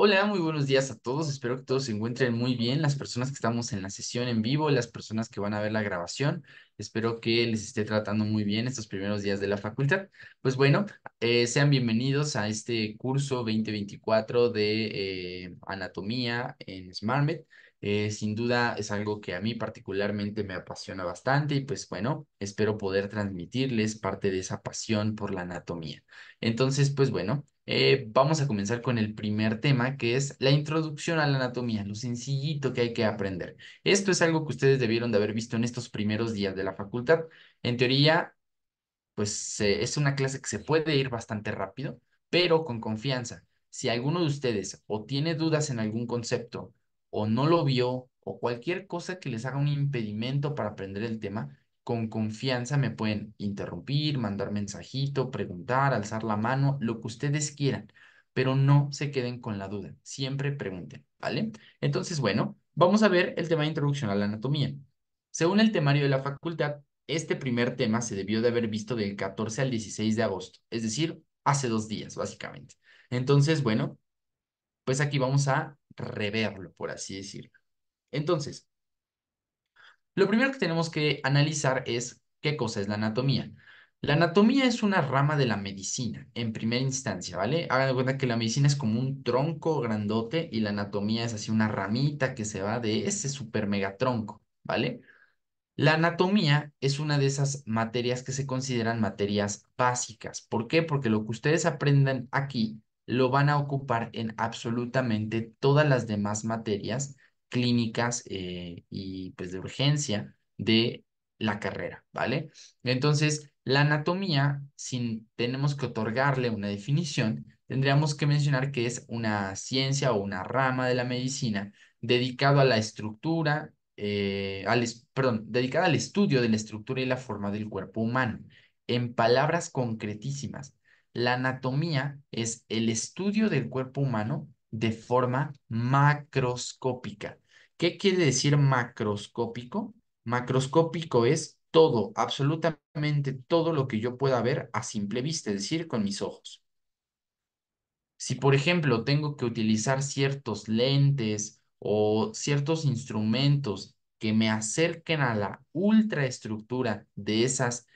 Hola, muy buenos días a todos. Espero que todos se encuentren muy bien. Las personas que estamos en la sesión en vivo, las personas que van a ver la grabación, espero que les esté tratando muy bien estos primeros días de la facultad. Pues bueno, sean bienvenidos a este curso 2024 de anatomía en SmartMed. Sin duda es algo que a mí particularmente me apasiona bastante y pues bueno, espero poder transmitirles parte de esa pasión por la anatomía. Entonces, pues bueno. Vamos a comenzar con el primer tema, que es la introducción a la anatomía, lo sencillito que hay que aprender. Esto es algo que ustedes debieron de haber visto en estos primeros días de la facultad. En teoría, pues es una clase que se puede ir bastante rápido, pero con confianza. Si alguno de ustedes o tiene dudas en algún concepto, o no lo vio, o cualquier cosa que les haga un impedimento para aprender el tema, con confianza me pueden interrumpir, mandar mensajito, preguntar, alzar la mano, lo que ustedes quieran, pero no se queden con la duda, siempre pregunten, ¿vale? Entonces, bueno, vamos a ver el tema de introducción a la anatomía. Según el temario de la facultad, este primer tema se debió de haber visto del 14 al 16 de agosto, es decir, hace 2 días, básicamente. Entonces, bueno, pues aquí vamos a reverlo, por así decirlo. Entonces, lo primero que tenemos que analizar es qué cosa es la anatomía. La anatomía es una rama de la medicina, en primera instancia, ¿vale? Hagan de cuenta que la medicina es como un tronco grandote y la anatomía es así una ramita que se va de ese super megatronco, ¿vale? La anatomía es una de esas materias que se consideran materias básicas. ¿Por qué? Porque lo que ustedes aprendan aquí lo van a ocupar en absolutamente todas las demás materias clínicas y pues de urgencia de la carrera, ¿vale? Entonces, la anatomía, si tenemos que otorgarle una definición, tendríamos que mencionar que es una ciencia o una rama de la medicina dedicado a la estructura perdón, dedicada al estudio de la estructura y la forma del cuerpo humano. En palabras concretísimas, la anatomía es el estudio del cuerpo humano de forma macroscópica. ¿Qué quiere decir macroscópico? Macroscópico es todo, absolutamente todo lo que yo pueda ver a simple vista, es decir, con mis ojos. Si, por ejemplo, tengo que utilizar ciertos lentes o ciertos instrumentos que me acerquen a la ultraestructura de esas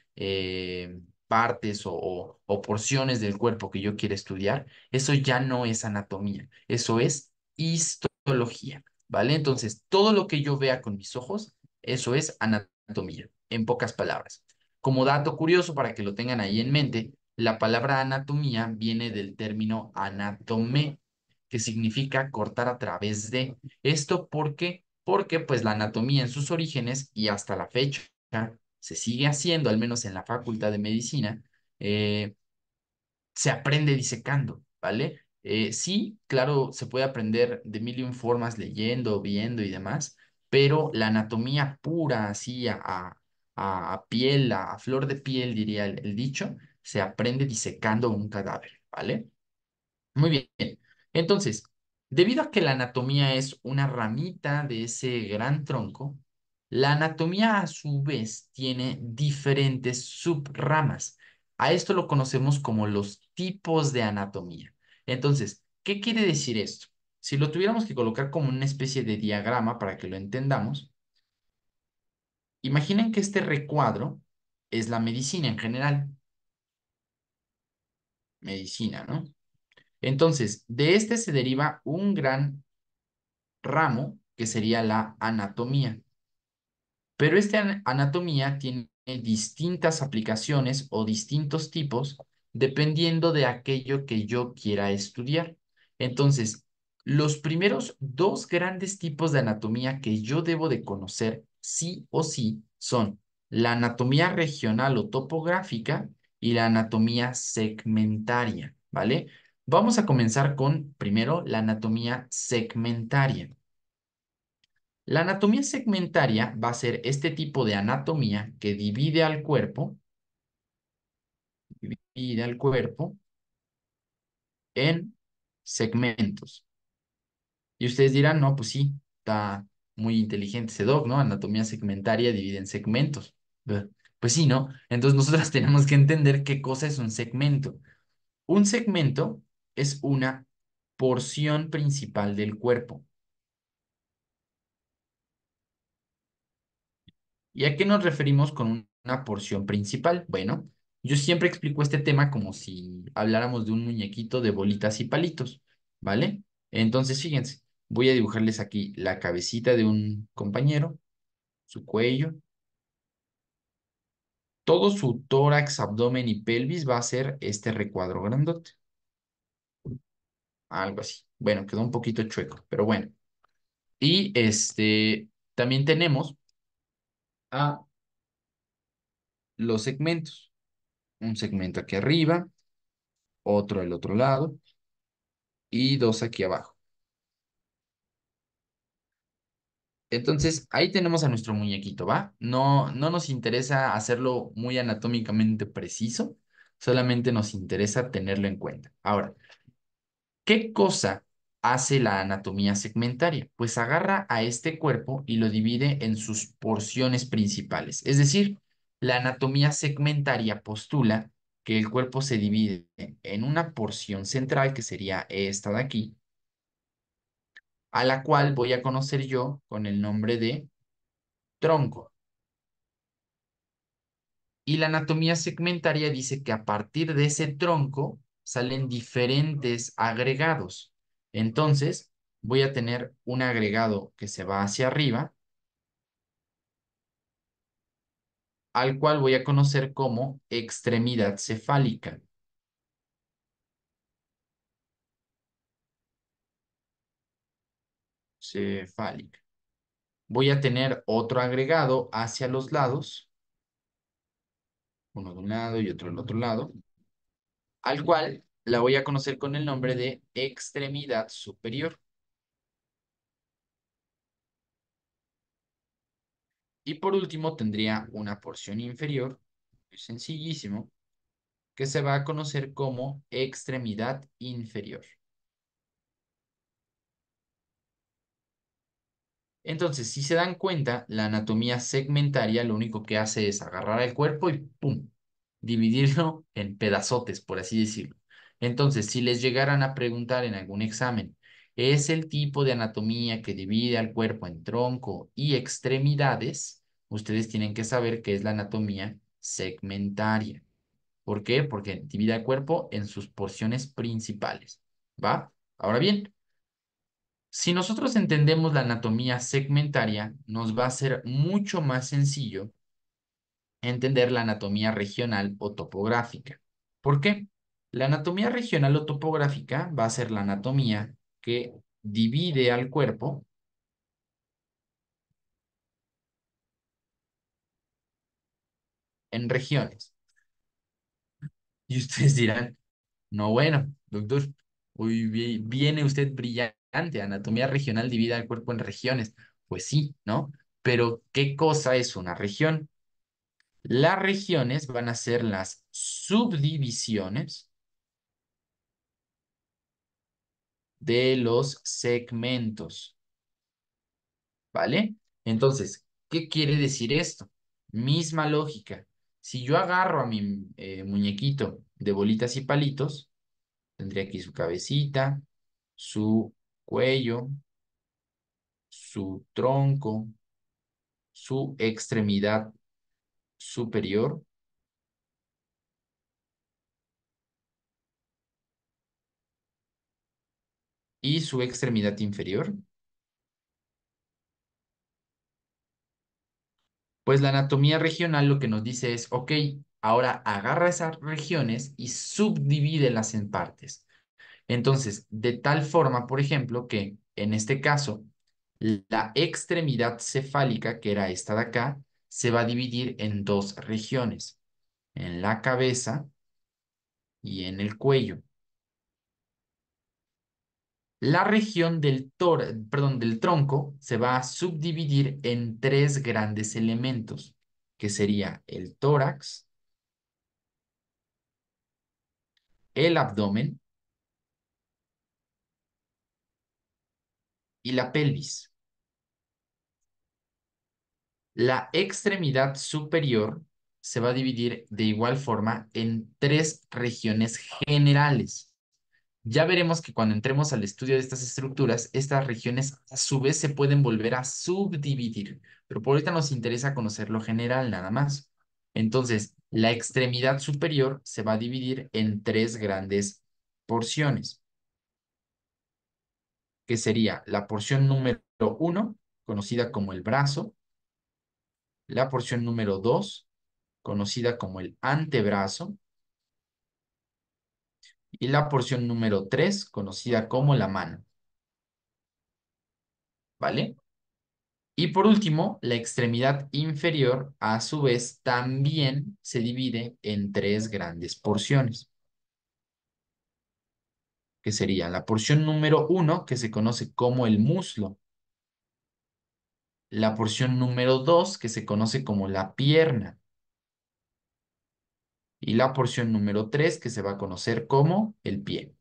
partes o porciones del cuerpo que yo quiero estudiar, eso ya no es anatomía, eso es histología, ¿vale? Entonces, todo lo que yo vea con mis ojos, eso es anatomía, en pocas palabras. Como dato curioso para que lo tengan ahí en mente, la palabra anatomía viene del término anatomé, que significa cortar a través de. ¿Esto por qué? Porque pues la anatomía en sus orígenes y hasta la fecha se sigue haciendo, al menos en la Facultad de Medicina, eh, se aprende disecando, ¿vale? Sí, claro, se puede aprender de mil y un formas leyendo, viendo y demás, pero la anatomía pura, así a piel, a flor de piel, diría el dicho, se aprende disecando un cadáver, ¿vale? Muy bien. Entonces, debido a que la anatomía es una ramita de ese gran tronco, la anatomía a su vez tiene diferentes subramas. A esto lo conocemos como los tipos de anatomía. Entonces, ¿qué quiere decir esto? Si lo tuviéramos que colocar como una especie de diagrama para que lo entendamos, imaginen que este recuadro es la medicina en general. Medicina, ¿no? Entonces, de este se deriva un gran ramo que sería la anatomía. Pero esta anatomía tiene distintas aplicaciones o distintos tipos dependiendo de aquello que yo quiera estudiar. Entonces, los primeros dos grandes tipos de anatomía que yo debo de conocer sí o sí son la anatomía regional o topográfica y la anatomía segmentaria, ¿vale? Vamos a comenzar con primero la anatomía segmentaria. La anatomía segmentaria va a ser este tipo de anatomía que divide al cuerpo en segmentos. Y ustedes dirán, no, pues sí, está muy inteligente ese doc, ¿no? Anatomía segmentaria divide en segmentos. Pues sí, ¿no? Entonces nosotros tenemos que entender qué cosa es un segmento. Un segmento es una porción principal del cuerpo. ¿Y a qué nos referimos con una porción principal? Bueno, yo siempre explico este tema como si habláramos de un muñequito de bolitas y palitos, ¿vale? Entonces, fíjense, voy a dibujarles aquí la cabecita de un compañero, su cuello, todo su tórax, abdomen y pelvis va a ser este recuadro grandote, algo así. Bueno, quedó un poquito chueco, pero bueno. Y también tenemos a los segmentos. Un segmento aquí arriba, otro al otro lado y dos aquí abajo. Entonces, ahí tenemos a nuestro muñequito, ¿va? No, no nos interesa hacerlo muy anatómicamente preciso, solamente nos interesa tenerlo en cuenta. Ahora, ¿qué cosa hace la anatomía segmentaria? Pues agarra a este cuerpo y lo divide en sus porciones principales. Es decir, la anatomía segmentaria postula que el cuerpo se divide en una porción central, que sería esta de aquí, a la cual voy a conocer yo con el nombre de tronco. Y la anatomía segmentaria dice que a partir de ese tronco salen diferentes agregados. Entonces, voy a tener un agregado que se va hacia arriba, al cual voy a conocer como extremidad cefálica. Cefálica. Voy a tener otro agregado hacia los lados, uno de un lado y otro del otro lado, al cual la voy a conocer con el nombre de extremidad superior. Y por último tendría una porción inferior, muy sencillísimo, que se va a conocer como extremidad inferior. Entonces, si se dan cuenta, la anatomía segmentaria lo único que hace es agarrar el cuerpo y ¡pum! Dividirlo en pedazotes, por así decirlo. Entonces, si les llegaran a preguntar en algún examen, ¿es el tipo de anatomía que divide al cuerpo en tronco y extremidades? Ustedes tienen que saber qué es la anatomía segmentaria. ¿Por qué? Porque divide al cuerpo en sus porciones principales. ¿Va? Ahora bien, si nosotros entendemos la anatomía segmentaria, nos va a ser mucho más sencillo entender la anatomía regional o topográfica. ¿Por qué? La anatomía regional o topográfica va a ser la anatomía que divide al cuerpo en regiones. Y ustedes dirán, no, bueno, doctor, hoy viene usted brillante, anatomía regional divide al cuerpo en regiones. Pues sí, ¿no? Pero ¿qué cosa es una región? Las regiones van a ser las subdivisiones de los segmentos, ¿vale? Entonces, ¿qué quiere decir esto? Misma lógica. Si yo agarro a mi muñequito de bolitas y palitos, tendría aquí su cabecita, su cuello, su tronco, su extremidad superior y su extremidad inferior. Pues la anatomía regional lo que nos dice es, ok, ahora agarra esas regiones y subdivídelas en partes. Entonces, de tal forma, por ejemplo, que en este caso, la extremidad cefálica, que era esta de acá, se va a dividir en dos regiones, en la cabeza y en el cuello. La región del tronco se va a subdividir en tres grandes elementos, que sería el tórax, el abdomen y la pelvis. La extremidad superior se va a dividir de igual forma en tres regiones generales. Ya veremos que cuando entremos al estudio de estas estructuras, estas regiones a su vez se pueden volver a subdividir, pero por ahorita nos interesa conocer lo general nada más. Entonces, la extremidad superior se va a dividir en tres grandes porciones, que sería la porción número uno, conocida como el brazo, la porción número dos, conocida como el antebrazo, y la porción número tres, conocida como la mano, ¿vale? Y por último, la extremidad inferior, a su vez, también se divide en tres grandes porciones, que sería la porción número uno, que se conoce como el muslo, la porción número dos, que se conoce como la pierna, y la porción número tres, que se va a conocer como el pie.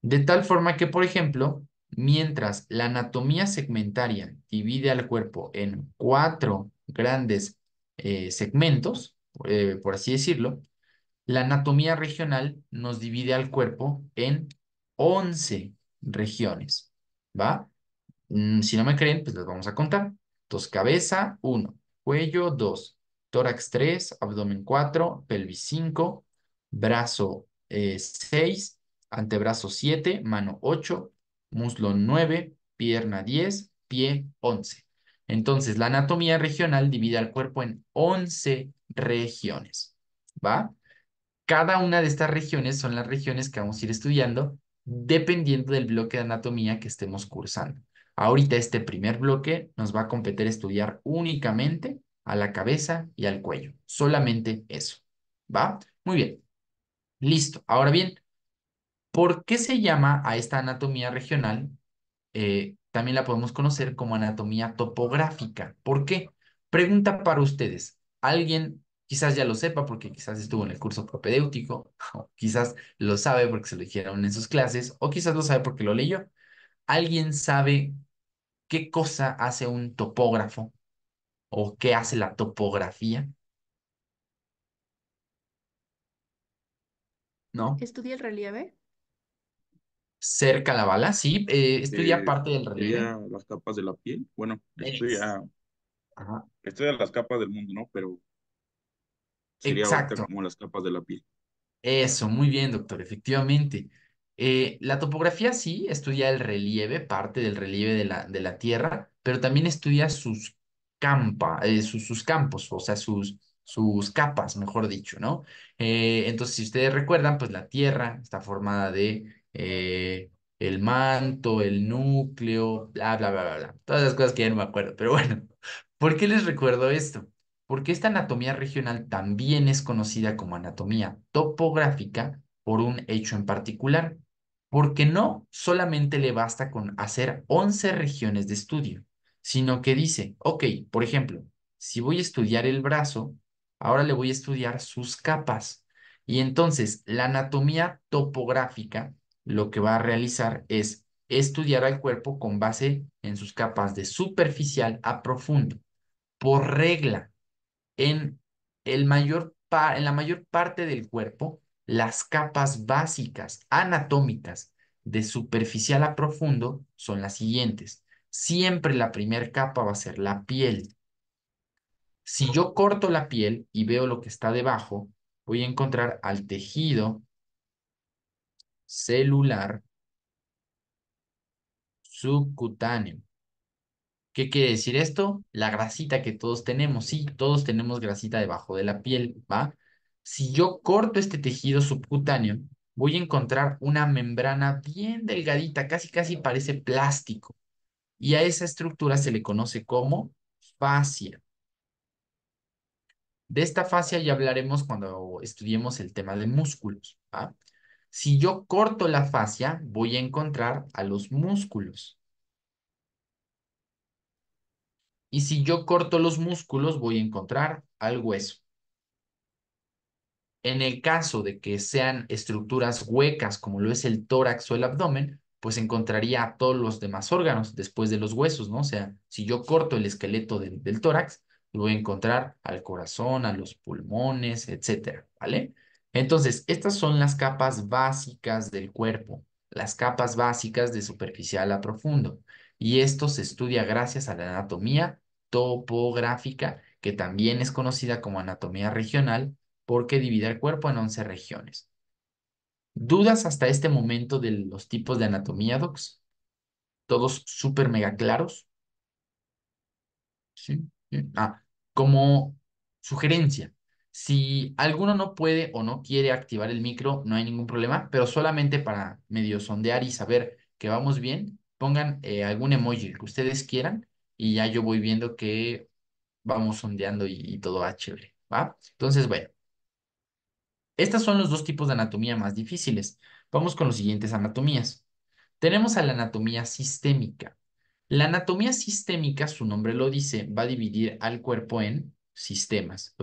De tal forma que, por ejemplo, mientras la anatomía segmentaria divide al cuerpo en cuatro grandes segmentos, por así decirlo, la anatomía regional nos divide al cuerpo en 11 regiones, ¿va? Si no me creen, pues les vamos a contar. Entonces, cabeza, uno; cuello, 2; tórax, 3; abdomen, 4; pelvis, 5; brazo, 6; antebrazo, 7; mano, 8; muslo, 9; pierna, 10; pie, 11. Entonces, la anatomía regional divide al cuerpo en 11 regiones, ¿va? Cada una de estas regiones son las regiones que vamos a ir estudiando dependiendo del bloque de anatomía que estemos cursando. Ahorita este primer bloque nos va a competir estudiar únicamente a la cabeza y al cuello. Solamente eso. ¿Va? Muy bien. Listo. Ahora bien, ¿por qué se llama a esta anatomía regional? También la podemos conocer como anatomía topográfica. ¿Por qué? Pregunta para ustedes. Alguien quizás ya lo sepa porque quizás estuvo en el curso propedéutico, o quizás lo sabe porque se lo dijeron en sus clases, o quizás lo sabe porque lo leyó. ¿Alguien sabe qué cosa hace un topógrafo o qué hace la topografía? ¿No? ¿Estudia el relieve? Cerca la bala, sí, estudia parte del relieve. Sería las capas de la piel. Bueno, Ex- Ajá. estudia las capas del mundo, ¿no? Pero sería ahorita Exacto. como las capas de la piel. Eso, muy bien, doctor, efectivamente. La topografía sí estudia el relieve, parte del relieve de la Tierra, pero también estudia sus campos, o sea, sus capas, mejor dicho, ¿no? Entonces, si ustedes recuerdan, pues la Tierra está formada de el manto, el núcleo, bla, bla, bla, bla, bla. Todas las cosas que ya no me acuerdo, pero bueno, ¿por qué les recuerdo esto? Porque esta anatomía regional también es conocida como anatomía topográfica por un hecho en particular, porque no solamente le basta con hacer 11 regiones de estudio, sino que dice, ok, por ejemplo, si voy a estudiar el brazo, ahora le voy a estudiar sus capas. Y entonces la anatomía topográfica lo que va a realizar es estudiar al cuerpo con base en sus capas de superficial a profundo. Por regla, en en la mayor parte del cuerpo, las capas básicas anatómicas de superficial a profundo son las siguientes. Siempre la primera capa va a ser la piel. Si yo corto la piel y veo lo que está debajo, voy a encontrar al tejido celular subcutáneo. ¿Qué quiere decir esto? La grasita que todos tenemos. Sí, todos tenemos grasita debajo de la piel, ¿va? Si yo corto este tejido subcutáneo, voy a encontrar una membrana bien delgadita, casi casi parece plástico. Y a esa estructura se le conoce como fascia. De esta fascia ya hablaremos cuando estudiemos el tema de músculos, ¿va? Si yo corto la fascia, voy a encontrar a los músculos. Y si yo corto los músculos, voy a encontrar al hueso. En el caso de que sean estructuras huecas, como lo es el tórax o el abdomen, pues encontraría a todos los demás órganos después de los huesos, ¿no? O sea, si yo corto el esqueleto del tórax, voy a encontrar al corazón, a los pulmones, etcétera, ¿vale? Entonces, estas son las capas básicas del cuerpo, las capas básicas de superficial a profundo. Y esto se estudia gracias a la anatomía topográfica, que también es conocida como anatomía regional, porque divide el cuerpo en 11 regiones. ¿Dudas hasta este momento de los tipos de anatomía, Docs? ¿Todos súper mega claros? Sí, sí. Como sugerencia, si alguno no puede o no quiere activar el micro, no hay ningún problema, pero solamente para medio sondear y saber que vamos bien, pongan algún emoji que ustedes quieran y ya yo voy viendo que vamos sondeando y todo va chévere, ¿va? Entonces, bueno, estos son los dos tipos de anatomía más difíciles. Vamos con los siguientes anatomías. Tenemos a la anatomía sistémica. La anatomía sistémica, su nombre lo dice, va a dividir al cuerpo en sistemas.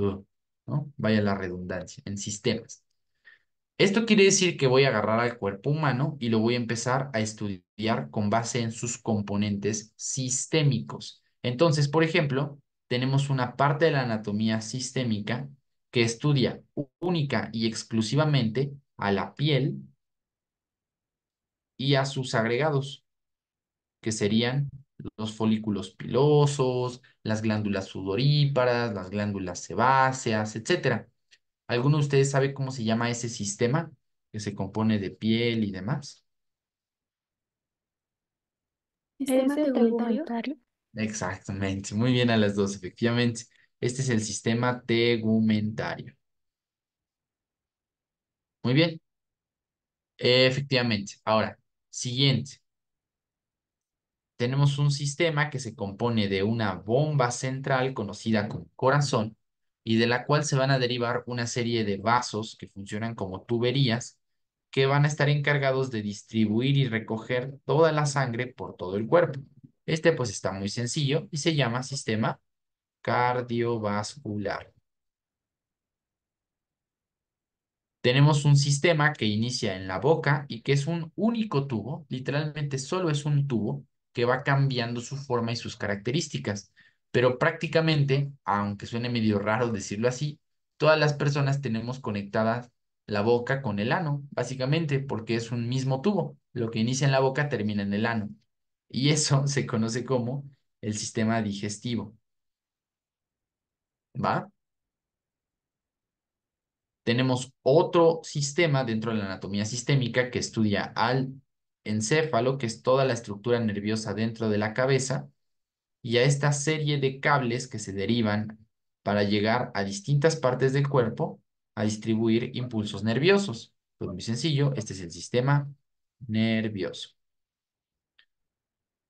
¿No? Vaya la redundancia, en sistemas. Esto quiere decir que voy a agarrar al cuerpo humano y lo voy a empezar a estudiar con base en sus componentes sistémicos. Entonces, por ejemplo, tenemos una parte de la anatomía sistémica que estudia única y exclusivamente a la piel y a sus agregados, que serían los folículos pilosos, las glándulas sudoríparas, las glándulas sebáceas, etcétera. ¿Alguno de ustedes sabe cómo se llama ese sistema que se compone de piel y demás? ¿Sistema ¿Es el tegumentario? tegumentario? Exactamente, muy bien a las dos, efectivamente. Este es el sistema tegumentario. Muy bien, efectivamente. Ahora, siguiente. Tenemos un sistema que se compone de una bomba central conocida como corazón y de la cual se van a derivar una serie de vasos que funcionan como tuberías que van a estar encargados de distribuir y recoger toda la sangre por todo el cuerpo. Este pues está muy sencillo y se llama sistema cardiovascular. Tenemos un sistema que inicia en la boca y que es un único tubo, literalmente solo es un tubo que va cambiando su forma y sus características. Pero prácticamente, aunque suene medio raro decirlo así, todas las personas tenemos conectadas la boca con el ano, básicamente porque es un mismo tubo. Lo que inicia en la boca termina en el ano. Y eso se conoce como el sistema digestivo. ¿Va? Tenemos otro sistema dentro de la anatomía sistémica que estudia al encéfalo, que es toda la estructura nerviosa dentro de la cabeza, y a esta serie de cables que se derivan para llegar a distintas partes del cuerpo a distribuir impulsos nerviosos. Pues muy sencillo, este es el sistema nervioso.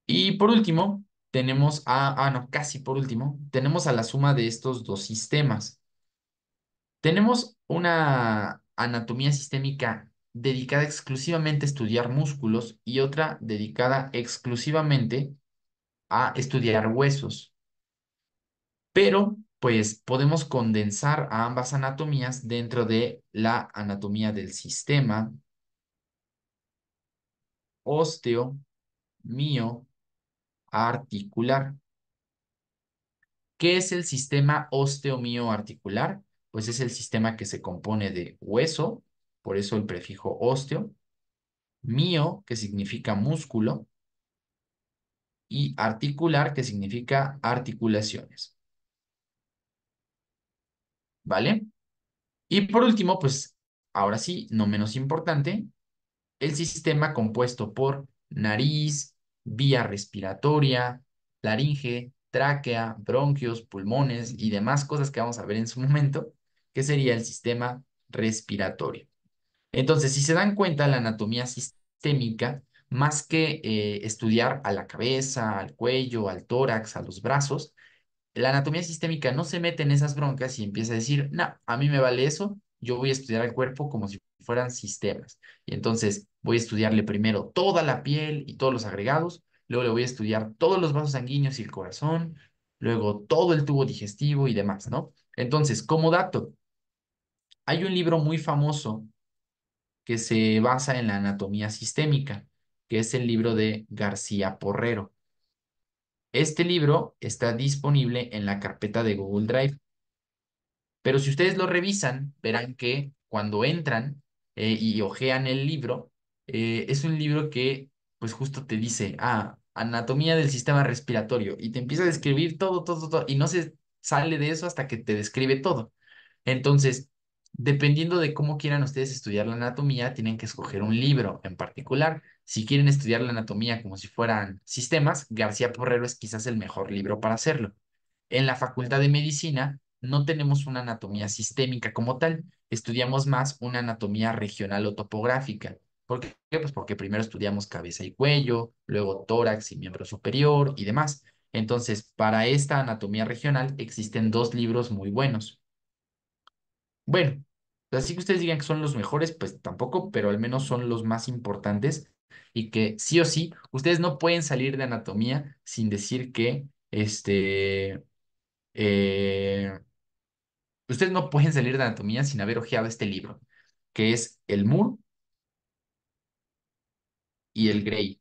Y por último, no, casi por último, tenemos a la suma de estos dos sistemas. Tenemos una anatomía sistémica dedicada exclusivamente a estudiar músculos y otra dedicada exclusivamente a estudiar huesos. Pero, pues, podemos condensar a ambas anatomías dentro de la anatomía del sistema osteomioarticular. ¿Qué es el sistema osteomioarticular? Pues es el sistema que se compone de hueso, por eso el prefijo osteo, mio, que significa músculo, y articular, que significa articulaciones. ¿Vale? Y por último, pues ahora sí, no menos importante, el sistema compuesto por nariz, vía respiratoria, laringe, tráquea, bronquios, pulmones y demás cosas que vamos a ver en su momento, que sería el sistema respiratorio. Entonces, si se dan cuenta, la anatomía sistémica, más que estudiar a la cabeza, al cuello, al tórax, a los brazos, la anatomía sistémica no se mete en esas broncas y empieza a decir, no, a mí me vale eso, yo voy a estudiar el cuerpo como si fueran sistemas. Y entonces voy a estudiarle primero toda la piel y todos los agregados, luego le voy a estudiar todos los vasos sanguíneos y el corazón, luego todo el tubo digestivo y demás, ¿no? Entonces, como dato, hay un libro muy famoso que se basa en la anatomía sistémica, que es el libro de García Porrero. Este libro está disponible en la carpeta de Google Drive, pero si ustedes lo revisan, verán que cuando entran y hojean el libro, es un libro que pues justo te dice, anatomía del sistema respiratorio y te empieza a describir todo, todo, todo y no se sale de eso hasta que te describe todo. Entonces, dependiendo de cómo quieran ustedes estudiar la anatomía, tienen que escoger un libro en particular. Si quieren estudiar la anatomía como si fueran sistemas, García Porrero es quizás el mejor libro para hacerlo. En la Facultad de Medicina no tenemos una anatomía sistémica como tal, estudiamos más una anatomía regional o topográfica. ¿Por qué? Pues porque primero estudiamos cabeza y cuello, luego tórax y miembro superior y demás. Entonces, para esta anatomía regional existen dos libros muy buenos. Bueno, así que ustedes digan que son los mejores, pues tampoco, pero al menos son los más importantes y que sí o sí, ustedes no pueden salir de anatomía sin decir que, eh, ustedes no pueden salir de anatomía sin haber hojeado este libro, que es el Moore y el Gray.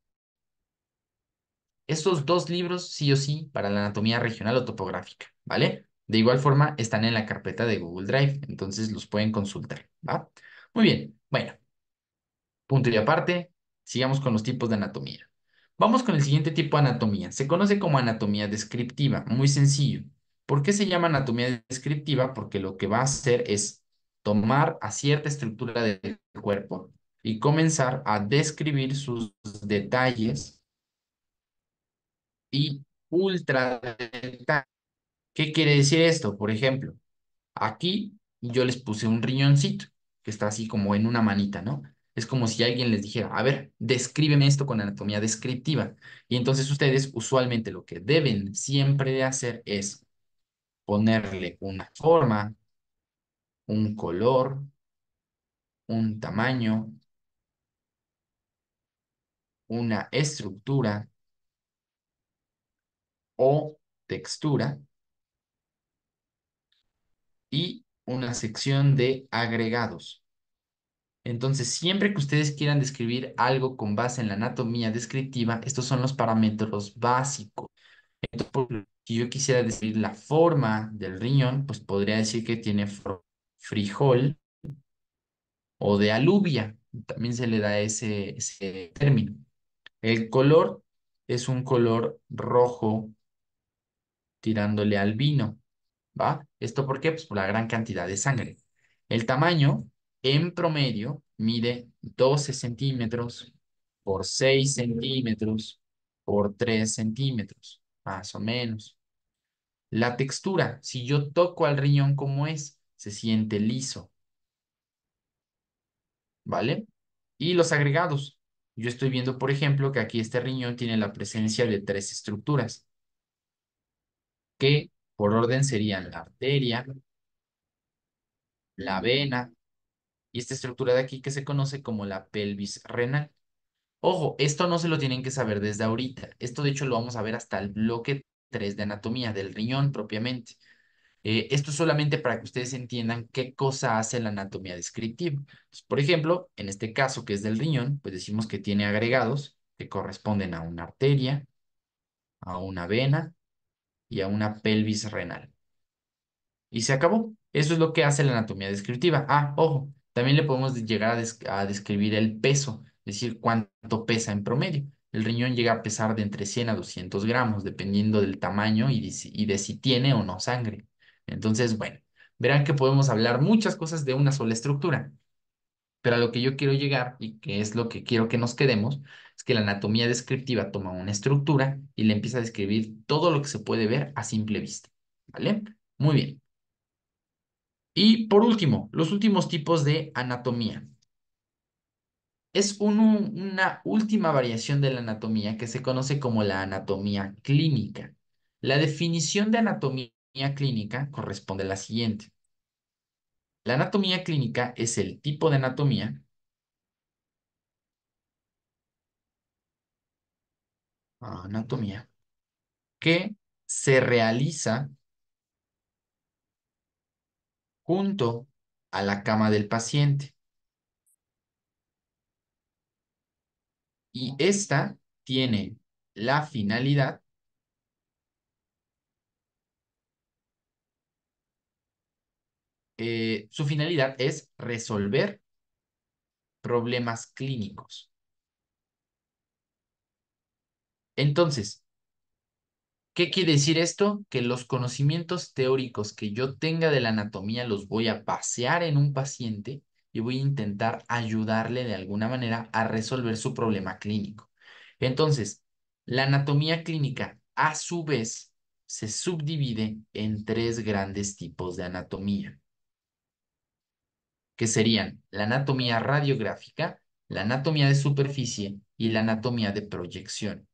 Estos dos libros sí o sí para la anatomía regional o topográfica, ¿vale? De igual forma están en la carpeta de Google Drive, entonces los pueden consultar, ¿va? Muy bien, bueno. Punto y aparte, sigamos con los tipos de anatomía. Vamos con el siguiente tipo de anatomía. Se conoce como anatomía descriptiva, muy sencillo. ¿Por qué se llama anatomía descriptiva? Porque lo que va a hacer es tomar a cierta estructura del cuerpo y comenzar a describir sus detalles y ultra detalles. ¿Qué quiere decir esto? Por ejemplo, aquí yo les puse un riñoncito que está así como en una manita, ¿no? Es como si alguien les dijera, a ver, descríbeme esto con anatomía descriptiva. Y entonces ustedes usualmente lo que deben siempre de hacer es ponerle una forma, un color, un tamaño, una estructura o textura y una sección de agregados. Entonces, siempre que ustedes quieran describir algo con base en la anatomía descriptiva, estos son los parámetros básicos. Si yo quisiera describir la forma del riñón, pues podría decir que tiene frijol o de alubia. También se le da ese término. El color es un color rojo tirándole al vino, ¿va? ¿Esto por qué? Pues por la gran cantidad de sangre. El tamaño, en promedio, mide 12 centímetros por 6 centímetros por 3 centímetros, más o menos. La textura, si yo toco al riñón como es, se siente liso, ¿vale? Y los agregados. Yo estoy viendo, por ejemplo, que aquí este riñón tiene la presencia de tres estructuras, que por orden serían la arteria, la vena y esta estructura de aquí que se conoce como la pelvis renal. Ojo, esto no se lo tienen que saber desde ahorita. Esto de hecho lo vamos a ver hasta el bloque 3 de anatomía del riñón propiamente. Esto es solamente para que ustedes entiendan qué cosa hace la anatomía descriptiva. Pues, por ejemplo, en este caso que es del riñón, pues decimos que tiene agregados que corresponden a una arteria, a una vena y a una pelvis renal. Y se acabó. Eso es lo que hace la anatomía descriptiva. Ojo, también le podemos llegar a describir el peso, es decir, cuánto pesa en promedio. El riñón llega a pesar de entre 100 a 200 gramos, dependiendo del tamaño y de si tiene o no sangre. Entonces, bueno, verán que podemos hablar muchas cosas de una sola estructura. Pero a lo que yo quiero llegar, y que es lo que quiero que nos quedemos, es que la anatomía descriptiva toma una estructura y le empieza a describir todo lo que se puede ver a simple vista. ¿Vale? Muy bien. Y por último, los últimos tipos de anatomía. Es una última variación de la anatomía que se conoce como la anatomía clínica. La definición de anatomía clínica corresponde a la siguiente. La anatomía clínica es el tipo de anatomía que se realiza junto a la cama del paciente. Y esta tiene la finalidad su finalidad es resolver problemas clínicos. Entonces, ¿qué quiere decir esto? Que los conocimientos teóricos que yo tenga de la anatomía los voy a pasear en un paciente y voy a intentar ayudarle de alguna manera a resolver su problema clínico. Entonces, la anatomía clínica, a su vez, se subdivide en tres grandes tipos de anatomía, que serían la anatomía radiográfica, la anatomía de superficie y la anatomía de proyección.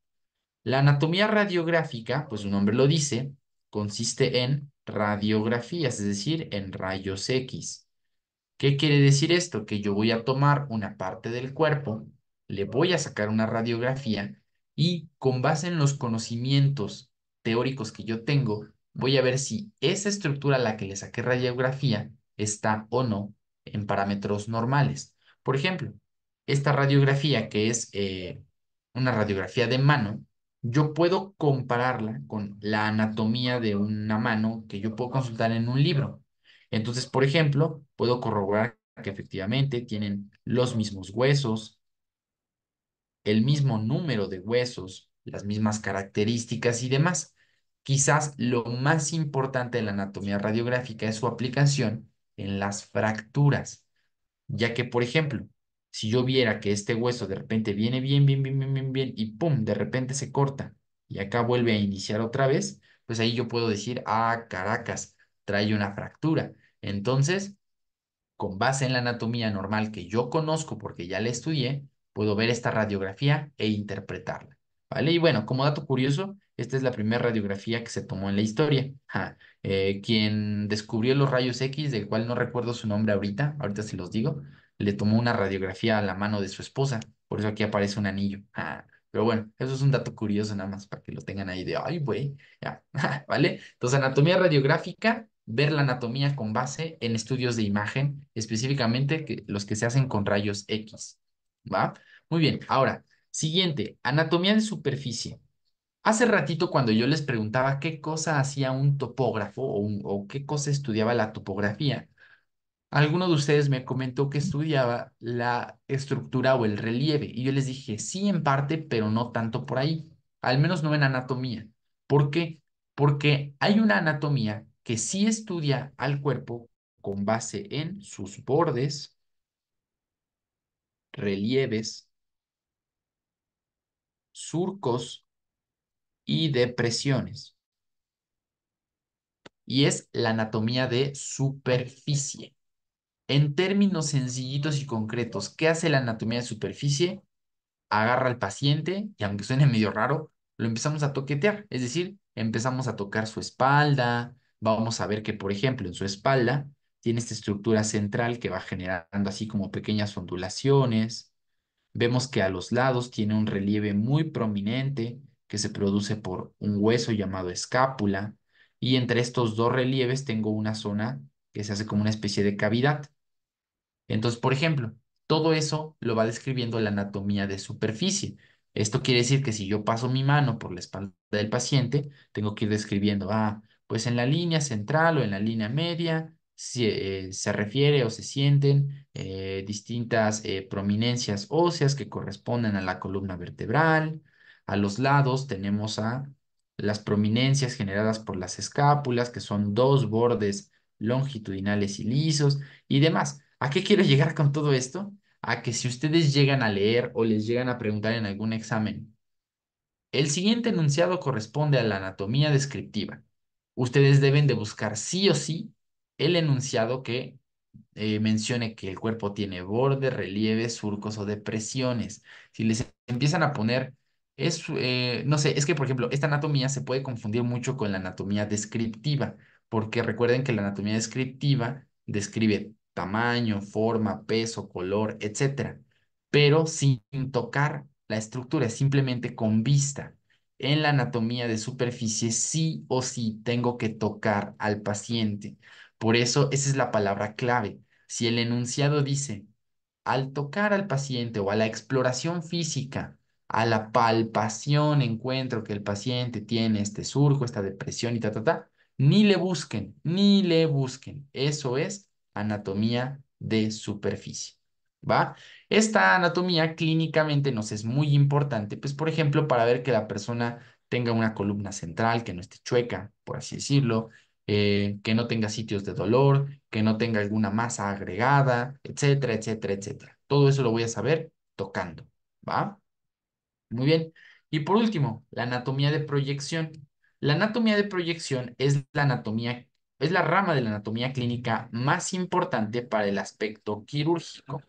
La anatomía radiográfica, pues su nombre lo dice, consiste en radiografías, es decir, en rayos X. ¿Qué quiere decir esto? Que yo voy a tomar una parte del cuerpo, le voy a sacar una radiografía y con base en los conocimientos teóricos que yo tengo, voy a ver si esa estructura a la que le saqué radiografía está o no en parámetros normales. Por ejemplo, esta radiografía que es una radiografía de mano, yo puedo compararla con la anatomía de una mano que yo puedo consultar en un libro. Entonces, por ejemplo, puedo corroborar que efectivamente tienen los mismos huesos, el mismo número de huesos, las mismas características y demás. Quizás lo más importante de la anatomía radiográfica es su aplicación en las fracturas, ya que, por ejemplo, si yo viera que este hueso de repente viene bien, bien, bien, bien, bien, bien y pum, de repente se corta y acá vuelve a iniciar otra vez, pues ahí yo puedo decir, ah, Caracas, trae una fractura. Entonces, con base en la anatomía normal que yo conozco porque ya la estudié, puedo ver esta radiografía e interpretarla, ¿vale? Y bueno, como dato curioso, esta es la primera radiografía que se tomó en la historia. Quien descubrió los rayos X, del cual no recuerdo su nombre ahorita se los digo, le tomó una radiografía a la mano de su esposa, por eso aquí aparece un anillo. Pero bueno, eso es un dato curioso nada más para que lo tengan ahí de, ay, güey, ya, ¿vale? Entonces, anatomía radiográfica, ver la anatomía con base en estudios de imagen, específicamente los que se hacen con rayos X, ¿va? Muy bien, ahora, siguiente, anatomía de superficie. Hace ratito cuando yo les preguntaba qué cosa hacía un topógrafo o qué cosa estudiaba la topografía, alguno de ustedes me comentó que estudiaba la estructura o el relieve y yo les dije, sí, en parte, pero no tanto por ahí, al menos no en anatomía. ¿Por qué? Porque hay una anatomía que sí estudia al cuerpo con base en sus bordes, relieves, surcos y depresiones. Y es la anatomía de superficie. En términos sencillitos y concretos, ¿qué hace la anatomía de superficie? Agarra al paciente y aunque suene medio raro, lo empezamos a toquetear, es decir, empezamos a tocar su espalda, vamos a ver que, por ejemplo, en su espalda tiene esta estructura central que va generando así como pequeñas ondulaciones, vemos que a los lados tiene un relieve muy prominente que se produce por un hueso llamado escápula y entre estos dos relieves tengo una zona que se hace como una especie de cavidad. Entonces, por ejemplo, todo eso lo va describiendo la anatomía de superficie. Esto quiere decir que si yo paso mi mano por la espalda del paciente, tengo que ir describiendo, pues en la línea central o en la línea media se refiere o se sienten distintas prominencias óseas que corresponden a la columna vertebral. A los lados tenemos a las prominencias generadas por las escápulas, que son dos bordes longitudinales y lisos y demás. ¿A qué quiero llegar con todo esto? A que si ustedes llegan a leer o les llegan a preguntar en algún examen, el siguiente enunciado corresponde a la anatomía descriptiva. Ustedes deben de buscar sí o sí el enunciado que mencione que el cuerpo tiene bordes, relieves, surcos o depresiones. Si les empiezan a poner, no sé, es que por ejemplo, esta anatomía se puede confundir mucho con la anatomía descriptiva, porque recuerden que la anatomía descriptiva describe tamaño, forma, peso, color, etcétera, pero sin tocar la estructura, simplemente con vista. En la anatomía de superficie sí o sí tengo que tocar al paciente. Por eso esa es la palabra clave. Si el enunciado dice, al tocar al paciente o a la exploración física, a la palpación, encuentro que el paciente tiene este surco, esta depresión y ta, ta, ta, ni le busquen, ni le busquen. Eso es anatomía de superficie. ¿Va? Esta anatomía clínicamente nos es muy importante, pues por ejemplo, para ver que la persona tenga una columna central, que no esté chueca, por así decirlo, que no tenga sitios de dolor, que no tenga alguna masa agregada, etcétera, etcétera, etcétera. Todo eso lo voy a saber tocando, ¿va? Muy bien. Y por último, la anatomía de proyección. La anatomía de proyección es la anatomía, es la rama de la anatomía clínica más importante para el aspecto quirúrgico.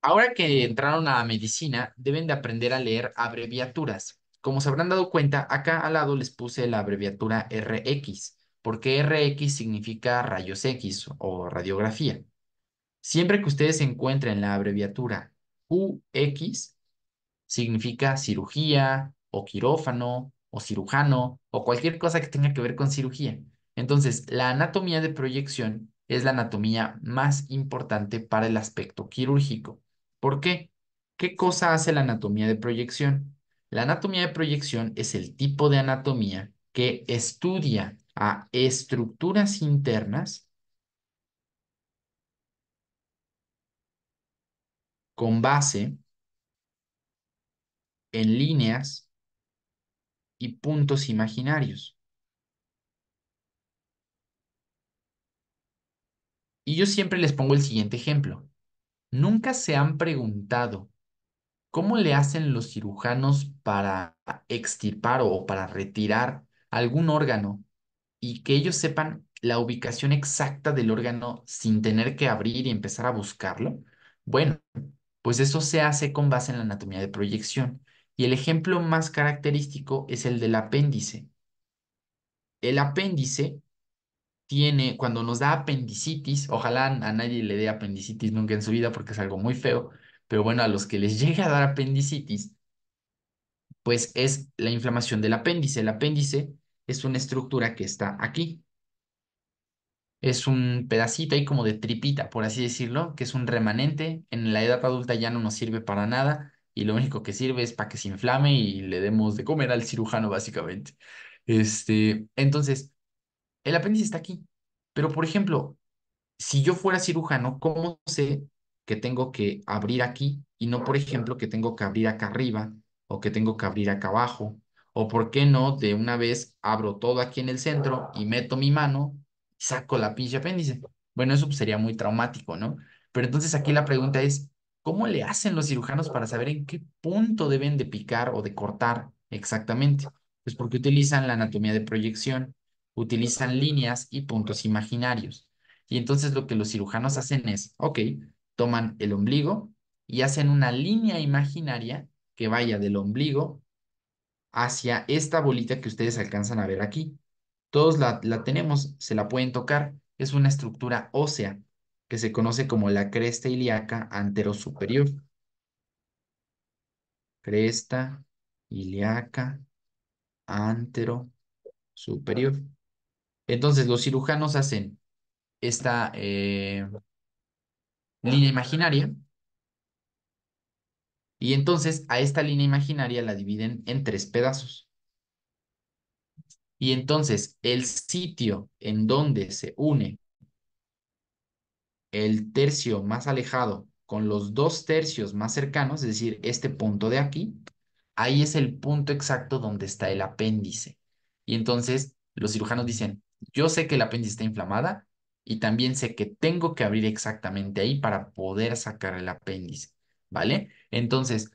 Ahora que entraron a medicina, deben de aprender a leer abreviaturas. Como se habrán dado cuenta, acá al lado les puse la abreviatura RX, porque RX significa rayos X o radiografía. Siempre que ustedes encuentren la abreviatura UX, significa cirugía o quirófano o cirujano o cualquier cosa que tenga que ver con cirugía. Entonces, la anatomía de proyección es la anatomía más importante para el aspecto quirúrgico. ¿Por qué? ¿Qué cosa hace la anatomía de proyección? La anatomía de proyección es el tipo de anatomía que estudia a estructuras internas con base en líneas y puntos imaginarios. Y yo siempre les pongo el siguiente ejemplo. ¿Nunca se han preguntado cómo le hacen los cirujanos para extirpar o para retirar algún órgano y que ellos sepan la ubicación exacta del órgano sin tener que abrir y empezar a buscarlo? Bueno, pues eso se hace con base en la anatomía de proyección. Y el ejemplo más característico es el del apéndice. El apéndice tiene, cuando nos da apendicitis, ojalá a nadie le dé apendicitis nunca en su vida porque es algo muy feo, pero bueno, a los que les llegue a dar apendicitis, pues es la inflamación del apéndice. El apéndice es una estructura que está aquí. Es un pedacito ahí como de tripita, por así decirlo, que es un remanente. En la edad adulta ya no nos sirve para nada y lo único que sirve es para que se inflame y le demos de comer al cirujano, básicamente. Entonces, el apéndice está aquí. Pero, por ejemplo, si yo fuera cirujano, ¿cómo sé que tengo que abrir aquí y no, por ejemplo, que tengo que abrir acá arriba o que tengo que abrir acá abajo? O por qué no, de una vez abro todo aquí en el centro y meto mi mano y saco la pinche apéndice. Bueno, eso pues, sería muy traumático, ¿no? Pero entonces aquí la pregunta es, ¿cómo le hacen los cirujanos para saber en qué punto deben de picar o de cortar exactamente? Pues porque utilizan la anatomía de proyección, utilizan líneas y puntos imaginarios. Y entonces lo que los cirujanos hacen es, ok, toman el ombligo y hacen una línea imaginaria que vaya del ombligo hacia esta bolita que ustedes alcanzan a ver aquí. Todos la tenemos, se la pueden tocar. Es una estructura ósea que se conoce como la cresta ilíaca anterosuperior. Cresta ilíaca anterosuperior. Entonces los cirujanos hacen esta línea imaginaria. Y entonces a esta línea imaginaria la dividen en tres pedazos. Y entonces el sitio en donde se une el tercio más alejado con los dos tercios más cercanos, es decir, este punto de aquí, ahí es el punto exacto donde está el apéndice. Y entonces los cirujanos dicen, yo sé que el apéndice está inflamada y también sé que tengo que abrir exactamente ahí para poder sacar el apéndice, ¿vale? Entonces,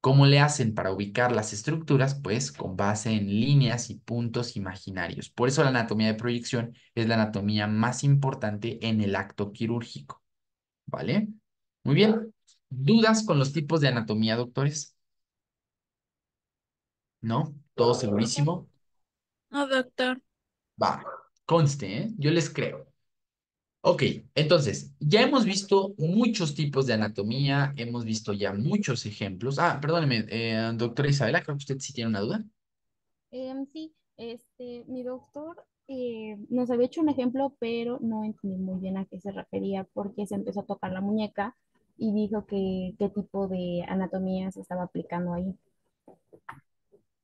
¿cómo le hacen para ubicar las estructuras? Pues con base en líneas y puntos imaginarios. Por eso la anatomía de proyección es la anatomía más importante en el acto quirúrgico, ¿vale? Muy bien. ¿Dudas con los tipos de anatomía, doctores? ¿No? ¿Todo segurísimo? No, doctor. Va, conste, ¿eh? Yo les creo. Ok, entonces, ya hemos visto muchos tipos de anatomía, hemos visto ya muchos ejemplos. Ah, perdóneme, doctora Isabela, creo que usted sí tiene una duda. Sí, mi doctor nos había hecho un ejemplo, pero no entendí muy bien a qué se refería porque se empezó a tocar la muñeca y dijo que qué tipo de anatomía se estaba aplicando ahí.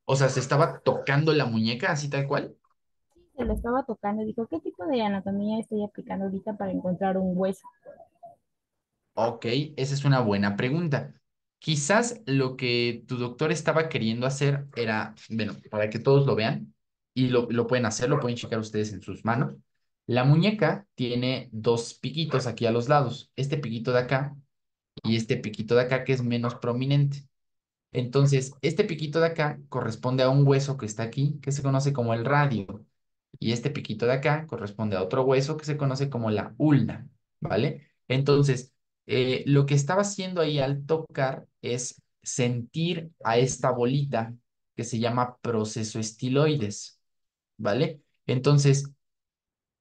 O sea, se estaba tocando la muñeca así tal cual. que lo estaba tocando, dijo, ¿qué tipo de anatomía estoy aplicando ahorita para encontrar un hueso? Ok, esa es una buena pregunta. Quizás lo que tu doctor estaba queriendo hacer era, bueno, para que todos lo vean, y lo pueden hacer, lo pueden checar ustedes en sus manos. La muñeca tiene dos piquitos aquí a los lados, este piquito de acá y este piquito de acá que es menos prominente. Entonces, este piquito de acá corresponde a un hueso que está aquí, que se conoce como el radio. Y este piquito de acá corresponde a otro hueso que se conoce como la ulna, ¿vale? Entonces, lo que estaba haciendo ahí al tocar es sentir a esta bolita que se llama proceso estiloides, ¿vale? Entonces,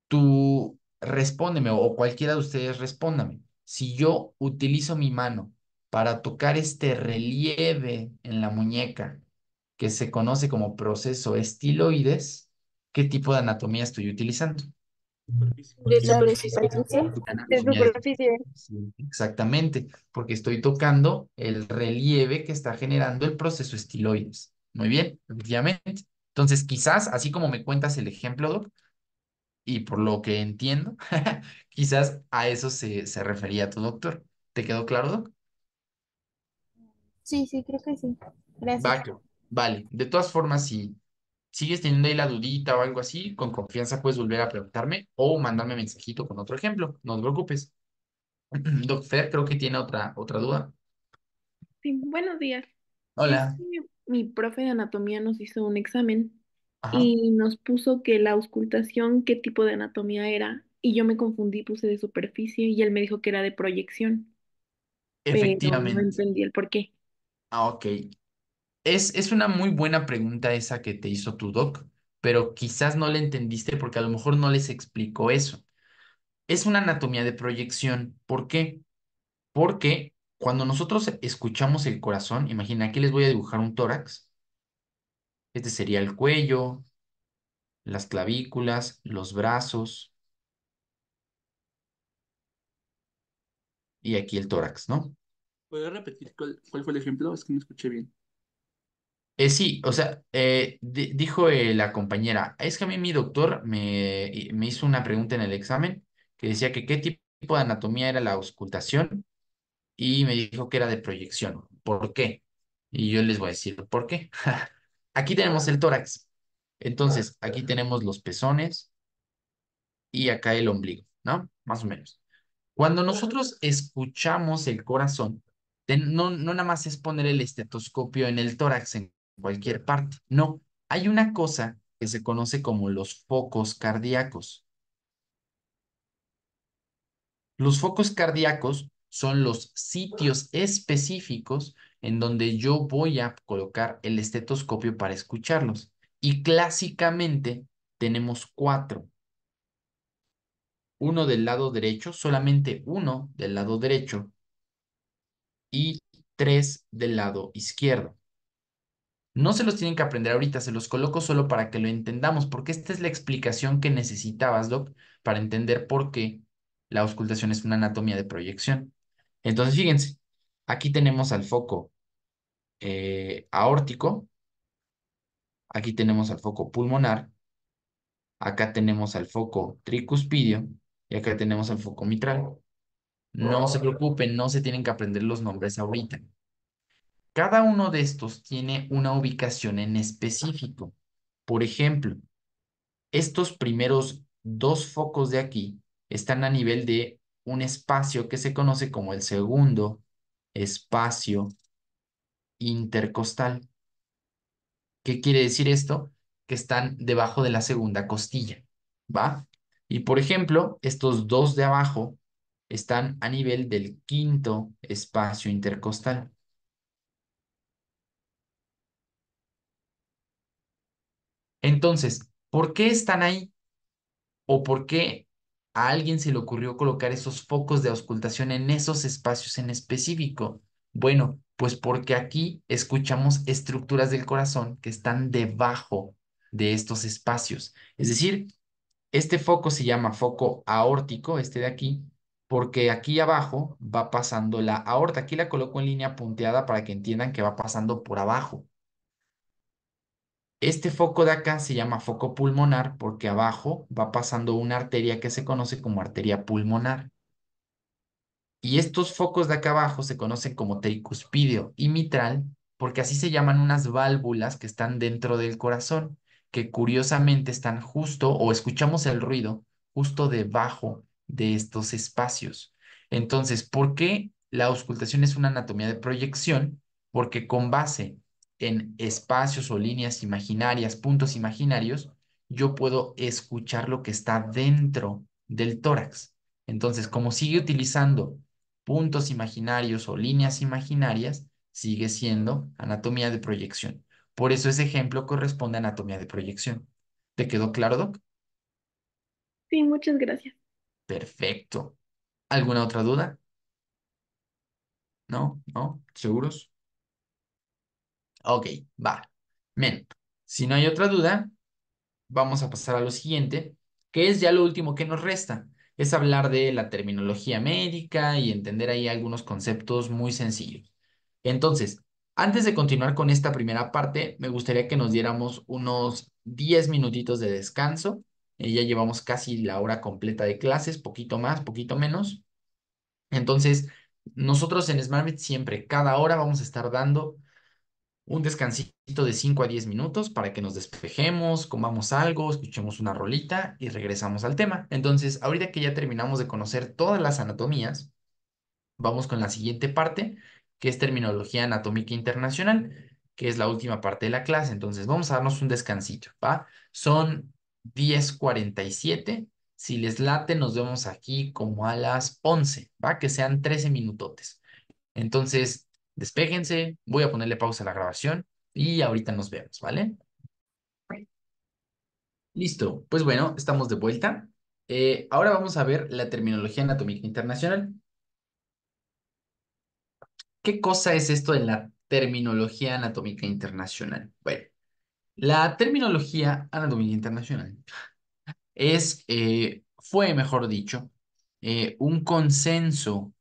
tú respóndeme o cualquiera de ustedes respóndame. Si yo utilizo mi mano para tocar este relieve en la muñeca que se conoce como proceso estiloides, ¿qué tipo de anatomía estoy utilizando? Superficie. De La superficie. superficie. De Anatomía de superficie. sí, exactamente, porque estoy tocando el relieve que está generando el proceso estiloides. Muy bien, efectivamente. Entonces, quizás, así como me cuentas el ejemplo, Doc, y por lo que entiendo, quizás a eso se refería tu doctor. ¿Te quedó claro, Doc? Sí, sí, creo que sí. Gracias. Va, vale. De todas formas, si sigues teniendo ahí la dudita o algo así, con confianza puedes volver a preguntarme o mandarme mensajito con otro ejemplo. No te preocupes. Doc Fer, creo que tiene otra duda. Sí, buenos días. Es Hola. que mi profe de anatomía nos hizo un examen Ajá. y nos puso que la auscultación, qué tipo de anatomía era, y yo me confundí, puse de superficie y él me dijo que era de proyección, pero no Efectivamente. entendí el por qué. Ah, ok. Es una muy buena pregunta esa que te hizo tu doc, pero quizás no le entendiste porque a lo mejor no les explicó eso. Es una anatomía de proyección. ¿Por qué? Porque cuando nosotros escuchamos el corazón, imagina, aquí les voy a dibujar un tórax. Este sería el cuello, las clavículas, los brazos y aquí el tórax, ¿no? ¿Puedes repetir cuál fue el ejemplo? Es que no escuché bien. Sí, o sea, dijo la compañera, es que a mí mi doctor me hizo una pregunta en el examen que decía que qué tipo de anatomía era la auscultación y me dijo que era de proyección. ¿Por qué? Y yo les voy a decir por qué. Aquí tenemos el tórax. Entonces, aquí tenemos los pezones y acá el ombligo, ¿no? Más o menos. Cuando nosotros escuchamos el corazón, no nada más es poner el estetoscopio en el tórax en cualquier parte. No, hay una cosa que se conoce como los focos cardíacos. Los focos cardíacos son los sitios específicos en donde yo voy a colocar el estetoscopio para escucharlos. Y clásicamente tenemos cuatro. Uno del lado derecho, solamente uno del lado derecho y tres del lado izquierdo. No se los tienen que aprender ahorita, se los coloco solo para que lo entendamos, porque esta es la explicación que necesitabas, Doc, para entender por qué la auscultación es una anatomía de proyección. Entonces, fíjense, aquí tenemos al foco aórtico, aquí tenemos al foco pulmonar, acá tenemos al foco tricuspidio y acá tenemos al foco mitral. No se preocupen, no se tienen que aprender los nombres ahorita. Cada uno de estos tiene una ubicación en específico. Por ejemplo, estos primeros dos focos de aquí están a nivel de un espacio que se conoce como el segundo espacio intercostal. ¿Qué quiere decir esto? Que están debajo de la segunda costilla, ¿va? Y por ejemplo, estos dos de abajo están a nivel del quinto espacio intercostal. Entonces, ¿por qué están ahí? ¿O por qué a alguien se le ocurrió colocar esos focos de auscultación en esos espacios en específico? Bueno, pues porque aquí escuchamos estructuras del corazón que están debajo de estos espacios. Es decir, este foco se llama foco aórtico, este de aquí, porque aquí abajo va pasando la aorta. Aquí la coloco en línea punteada para que entiendan que va pasando por abajo. Este foco de acá se llama foco pulmonar porque abajo va pasando una arteria que se conoce como arteria pulmonar. Y estos focos de acá abajo se conocen como tricuspideo y mitral porque así se llaman unas válvulas que están dentro del corazón, que curiosamente están justo, o escuchamos el ruido, justo debajo de estos espacios. Entonces, ¿por qué la auscultación es una anatomía de proyección? Porque con base en espacios o líneas imaginarias, puntos imaginarios, yo puedo escuchar lo que está dentro del tórax. Entonces, como sigue utilizando puntos imaginarios o líneas imaginarias, sigue siendo anatomía de proyección. Por eso ese ejemplo corresponde a anatomía de proyección. ¿Te quedó claro, Doc? Sí, muchas gracias. Perfecto. ¿Alguna otra duda? ¿No? ¿No? ¿Seguros? Ok, va. Men, si no hay otra duda, vamos a pasar a lo siguiente, que es ya lo último que nos resta. Es hablar de la terminología médica y entender ahí algunos conceptos muy sencillos. Entonces, antes de continuar con esta primera parte, me gustaría que nos diéramos unos 10 minutitos de descanso. Ya llevamos casi la hora completa de clases, poquito más, poquito menos. Entonces, nosotros en SmartMed siempre, cada hora vamos a estar dando un descansito de 5 a 10 minutos para que nos despejemos, comamos algo, escuchemos una rolita y regresamos al tema. Entonces, ahorita que ya terminamos de conocer todas las anatomías, vamos con la siguiente parte, que es terminología anatómica internacional, que es la última parte de la clase. Entonces, vamos a darnos un descansito, ¿va? Son 10:47. Si les late, nos vemos aquí como a las 11, ¿va? Que sean 13 minutotes. Entonces, despéjense, voy a ponerle pausa a la grabación y ahorita nos vemos, ¿vale? Listo, pues bueno, estamos de vuelta. Ahora vamos a ver la terminología anatómica internacional. ¿Qué cosa es esto de la terminología anatómica internacional? Bueno, la terminología anatómica internacional fue, mejor dicho, un consenso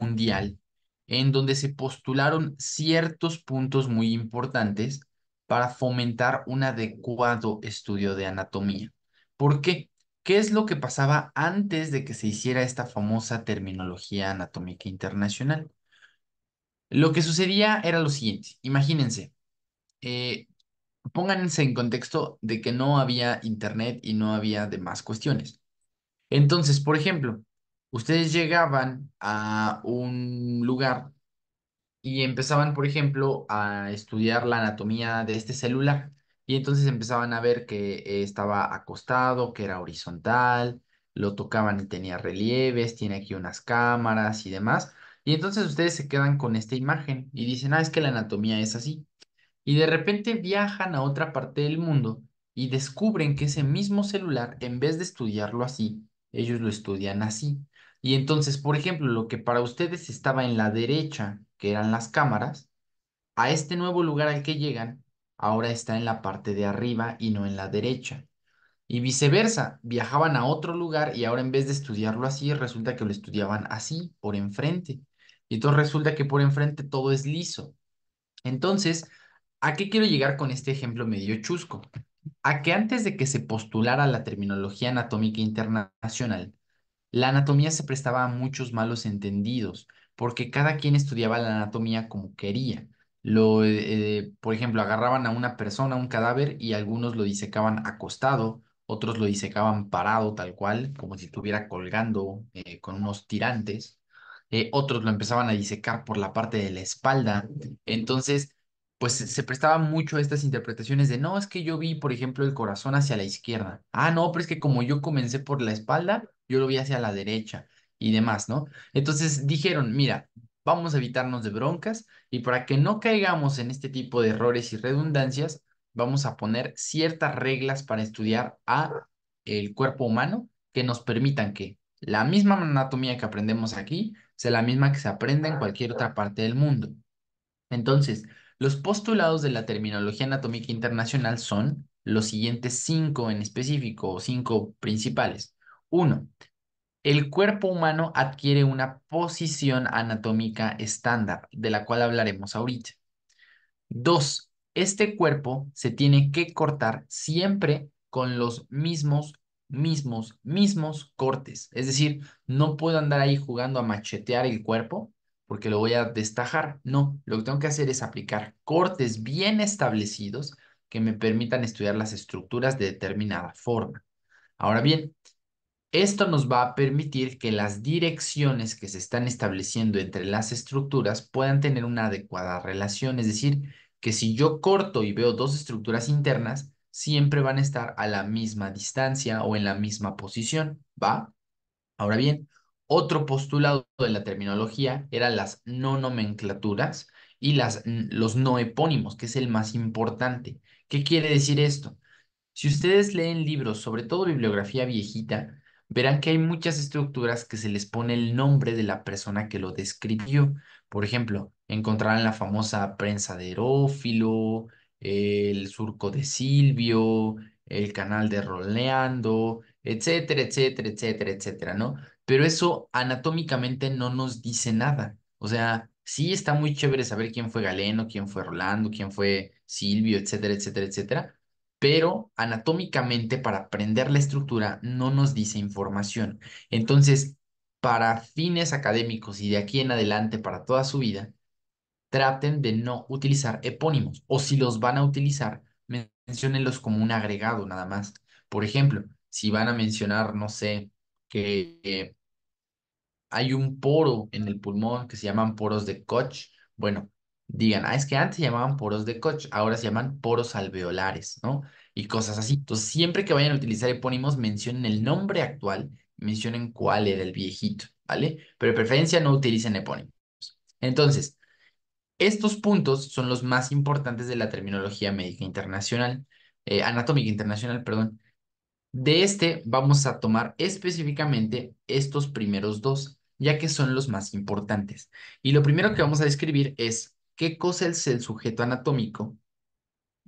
mundial en donde se postularon ciertos puntos muy importantes para fomentar un adecuado estudio de anatomía. ¿Por qué? ¿Qué es lo que pasaba antes de que se hiciera esta famosa terminología anatómica internacional? Lo que sucedía era lo siguiente, imagínense, eh, pónganse en contexto de que no había internet y no había demás cuestiones. Entonces, por ejemplo, ustedes llegaban a un lugar y empezaban, por ejemplo, a estudiar la anatomía de este celular. Y entonces empezaban a ver que estaba acostado, que era horizontal, lo tocaban y tenía relieves, tiene aquí unas cámaras y demás. Y entonces ustedes se quedan con esta imagen y dicen, ah, es que la anatomía es así. Y de repente viajan a otra parte del mundo y descubren que ese mismo celular, en vez de estudiarlo así, ellos lo estudian así. Y entonces, por ejemplo, lo que para ustedes estaba en la derecha, que eran las cámaras, a este nuevo lugar al que llegan, ahora está en la parte de arriba y no en la derecha. Y viceversa, viajaban a otro lugar y ahora en vez de estudiarlo así, resulta que lo estudiaban así, por enfrente. Y entonces resulta que por enfrente todo es liso. Entonces, ¿a qué quiero llegar con este ejemplo medio chusco? A que antes de que se postulara la terminología anatómica internacional, la anatomía se prestaba a muchos malos entendidos, porque cada quien estudiaba la anatomía como quería. Por ejemplo, agarraban a una persona, un cadáver, y algunos lo disecaban acostado, otros lo disecaban parado, tal cual, como si estuviera colgando con unos tirantes. Otros lo empezaban a disecar por la parte de la espalda. Entonces, pues se prestaba mucho a estas interpretaciones de, no, es que yo vi, por ejemplo, el corazón hacia la izquierda. Ah, no, pero es que como yo comencé por la espalda, yo lo vi hacia la derecha y demás, ¿no? Entonces dijeron, mira, vamos a evitarnos de broncas y para que no caigamos en este tipo de errores y redundancias, vamos a poner ciertas reglas para estudiar a el cuerpo humano que nos permitan que la misma anatomía que aprendemos aquí sea la misma que se aprenda en cualquier otra parte del mundo. Entonces, los postulados de la terminología anatómica internacional son los siguientes cinco en específico, o cinco principales. Uno, el cuerpo humano adquiere una posición anatómica estándar, de la cual hablaremos ahorita. Dos, Este cuerpo se tiene que cortar siempre con los mismos cortes. Es decir, no puedo andar ahí jugando a machetear el cuerpo porque lo voy a destajar. No, lo que tengo que hacer es aplicar cortes bien establecidos que me permitan estudiar las estructuras de determinada forma. Ahora bien, esto nos va a permitir que las direcciones que se están estableciendo entre las estructuras puedan tener una adecuada relación. Es decir, que si yo corto y veo dos estructuras internas, siempre van a estar a la misma distancia o en la misma posición, ¿va? Ahora bien, otro postulado de la terminología eran las no nomenclaturas y los no epónimos, que es el más importante. ¿Qué quiere decir esto? Si ustedes leen libros, sobre todo bibliografía viejita, verán que hay muchas estructuras que se les pone el nombre de la persona que lo describió. Por ejemplo, encontrarán la famosa prensa de Herófilo, el surco de Silvio, el canal de Roleando, etcétera, etcétera, etcétera, etcétera, ¿no? Pero eso anatómicamente no nos dice nada. O sea, sí está muy chévere saber quién fue Galeno, quién fue Rolando, quién fue Silvio, etcétera, etcétera, etcétera, pero anatómicamente para aprender la estructura no nos dice información. Entonces, para fines académicos y de aquí en adelante para toda su vida, traten de no utilizar epónimos o si los van a utilizar, menciónenlos como un agregado nada más. Por ejemplo, si van a mencionar, no sé, que hay un poro en el pulmón que se llaman poros de Koch. Bueno, digan, es que antes se llamaban poros de Koch, ahora se llaman poros alveolares, ¿no? Y cosas así. Entonces, siempre que vayan a utilizar epónimos, mencionen el nombre actual, mencionen cuál era el viejito, ¿vale? Pero de preferencia no utilicen epónimos. Entonces, estos puntos son los más importantes de la terminología médica internacional, anatómica internacional, perdón. De este vamos a tomar específicamente estos primeros dos, ya que son los más importantes. Y lo primero que vamos a describir es qué cosa es el sujeto anatómico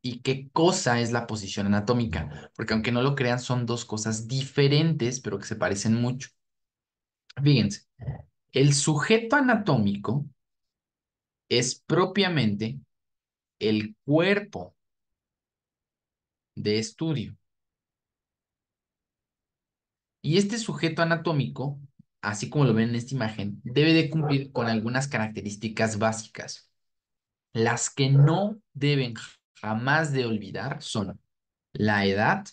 y qué cosa es la posición anatómica, porque aunque no lo crean, son dos cosas diferentes, pero que se parecen mucho. Fíjense, el sujeto anatómico es propiamente el cuerpo de estudio. Y este sujeto anatómico, así como lo ven en esta imagen, debe de cumplir con algunas características básicas. Las que no deben jamás de olvidar son la edad,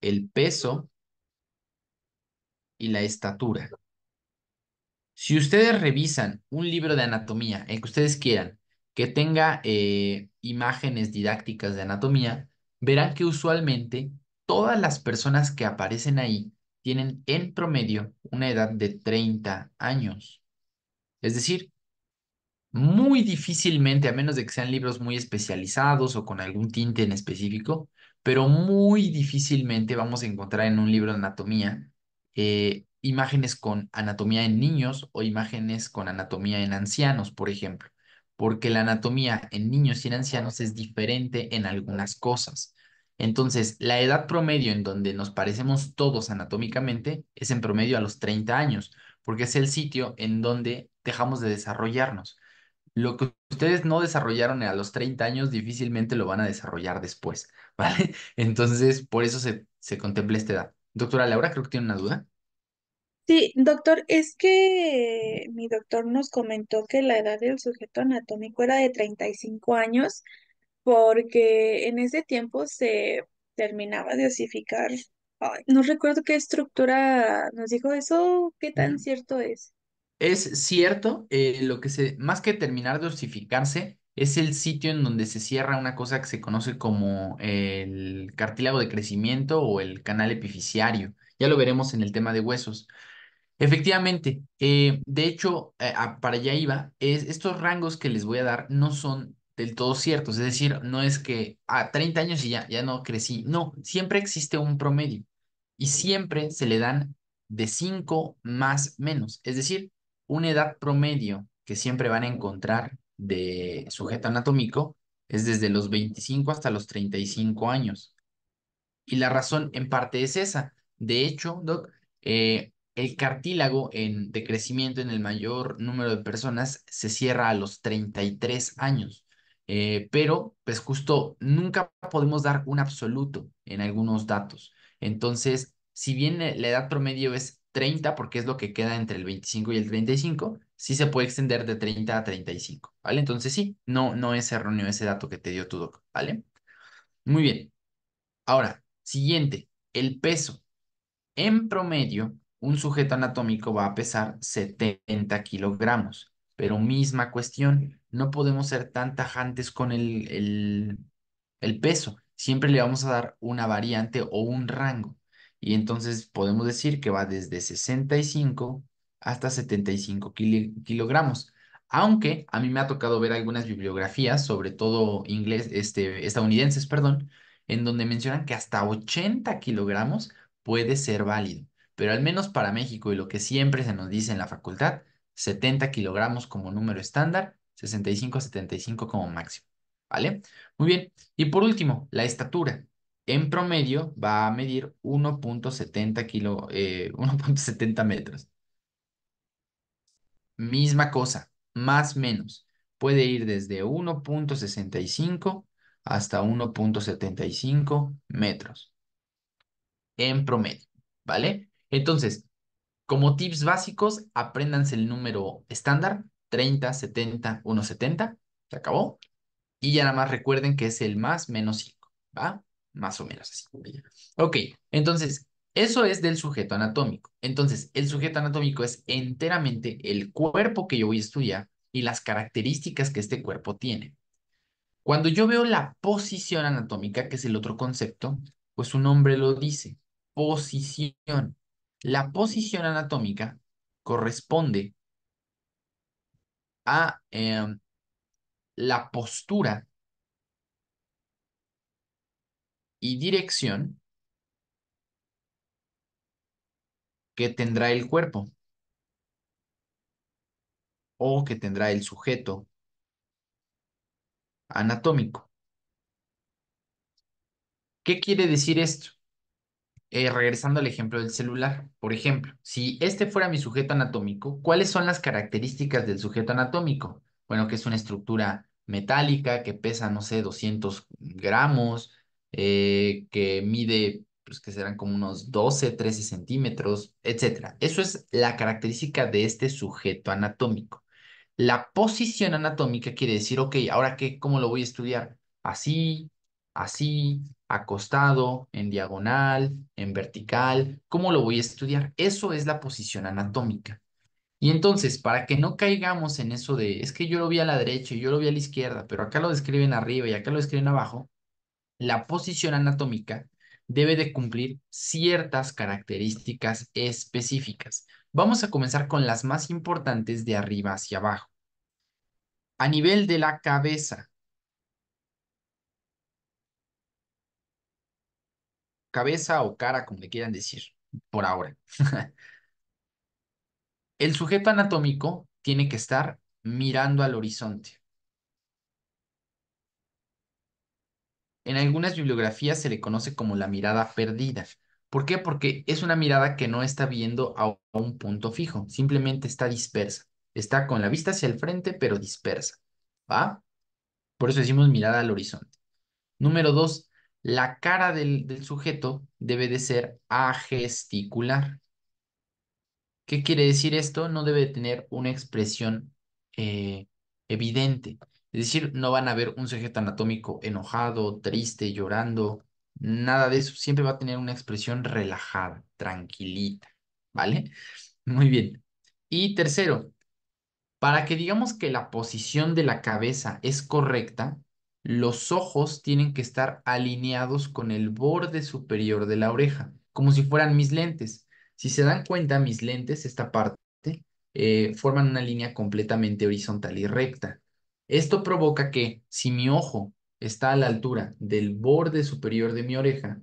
el peso y la estatura. Si ustedes revisan un libro de anatomía, el que ustedes quieran, que tenga imágenes didácticas de anatomía, verán que usualmente todas las personas que aparecen ahí tienen en promedio una edad de 30 años. Es decir, muy difícilmente, a menos de que sean libros muy especializados o con algún tinte en específico, pero muy difícilmente vamos a encontrar en un libro de anatomía imágenes con anatomía en niños o imágenes con anatomía en ancianos, por ejemplo, porque la anatomía en niños y en ancianos es diferente en algunas cosas. Entonces, la edad promedio en donde nos parecemos todos anatómicamente es en promedio a los 30 años, porque es el sitio en donde dejamos de desarrollarnos. Lo que ustedes no desarrollaron a los 30 años difícilmente lo van a desarrollar después, ¿vale? Entonces, por eso se contempla esta edad. Doctora Laura, creo que tiene una duda. Sí, doctor, es que mi doctor nos comentó que la edad del sujeto anatómico era de 35 años porque en ese tiempo se terminaba de osificar. Ay, no recuerdo qué estructura nos dijo eso, qué tan Ujú. cierto es. Es cierto, más que terminar de osificarse, es el sitio en donde se cierra una cosa que se conoce como el cartílago de crecimiento o el canal epifisiario. Ya lo veremos en el tema de huesos. Efectivamente, de hecho, para allá iba, estos rangos que les voy a dar no son del todo ciertos, es decir, no es que a 30 años y ya no crecí, no, siempre existe un promedio y siempre se le dan de 5 más menos, es decir, una edad promedio que siempre van a encontrar de sujeto anatómico es desde los 25 hasta los 35 años. Y la razón en parte es esa. De hecho, Doc, el cartílago de crecimiento en el mayor número de personas se cierra a los 33 años. pero pues justo nunca podemos dar un absoluto en algunos datos. Entonces, si bien la edad promedio es 30, porque es lo que queda entre el 25 y el 35, sí se puede extender de 30 a 35, ¿vale? Entonces sí, no es erróneo ese dato que te dio tu doc, ¿vale? Muy bien. Ahora, siguiente, el peso. En promedio, un sujeto anatómico va a pesar 70 kilogramos, pero misma cuestión, no podemos ser tan tajantes con el peso. Siempre le vamos a dar una variante o un rango. Y entonces podemos decir que va desde 65 hasta 75 kilogramos. Aunque a mí me ha tocado ver algunas bibliografías, sobre todo estadounidenses, perdón, en donde mencionan que hasta 80 kilogramos puede ser válido, pero al menos para México y lo que siempre se nos dice en la facultad, 70 kilogramos como número estándar, 65 a 75 como máximo, ¿vale? Muy bien. Y por último, la estatura. En promedio va a medir 1.70 metros. Misma cosa, más menos. Puede ir desde 1.65 hasta 1.75 metros en promedio, ¿vale? Entonces, como tips básicos, apréndanse el número estándar, 30, 70, 1.70, se acabó. Y ya nada más recuerden que es el más menos 5, ¿va? Más o menos así. Ok, entonces, eso es del sujeto anatómico. Entonces, el sujeto anatómico es enteramente el cuerpo que yo voy a estudiar y las características que este cuerpo tiene. Cuando yo veo la posición anatómica, que es el otro concepto, pues su nombre lo dice, posición. La posición anatómica corresponde a la postura y dirección que tendrá el cuerpo o que tendrá el sujeto anatómico. ¿Qué quiere decir esto? Regresando al ejemplo del celular, por ejemplo, si este fuera mi sujeto anatómico, ¿cuáles son las características del sujeto anatómico? Bueno, que es una estructura metálica que pesa, no sé, 200 gramos, que mide, pues que serán como unos 12, 13 centímetros, etcétera. Eso es la característica de este sujeto anatómico. La posición anatómica quiere decir, ok, ¿ahora qué? ¿Cómo lo voy a estudiar? Así, así, acostado, en diagonal, en vertical. ¿Cómo lo voy a estudiar? Eso es la posición anatómica. Y entonces, para que no caigamos en eso de, es que yo lo vi a la derecha y yo lo vi a la izquierda, pero acá lo describen arriba y acá lo describen abajo, la posición anatómica debe de cumplir ciertas características específicas. Vamos a comenzar con las más importantes de arriba hacia abajo. A nivel de la cabeza, cabeza o cara, como le quieran decir, por ahora. El sujeto anatómico tiene que estar mirando al horizonte. En algunas bibliografías se le conoce como la mirada perdida. ¿Por qué? Porque es una mirada que no está viendo a un punto fijo, simplemente está dispersa. Está con la vista hacia el frente, pero dispersa. ¿Va? Por eso decimos mirada al horizonte. Número dos, la cara del sujeto debe de ser agesticular. ¿Qué quiere decir esto? No debe tener una expresión evidente. Es decir, no van a ver un sujeto anatómico enojado, triste, llorando, nada de eso. Siempre va a tener una expresión relajada, tranquilita, ¿vale? Muy bien. Y tercero, para que digamos que la posición de la cabeza es correcta, los ojos tienen que estar alineados con el borde superior de la oreja, como si fueran mis lentes. Si se dan cuenta, mis lentes, esta parte, forman una línea completamente horizontal y recta. Esto provoca que si mi ojo está a la altura del borde superior de mi oreja,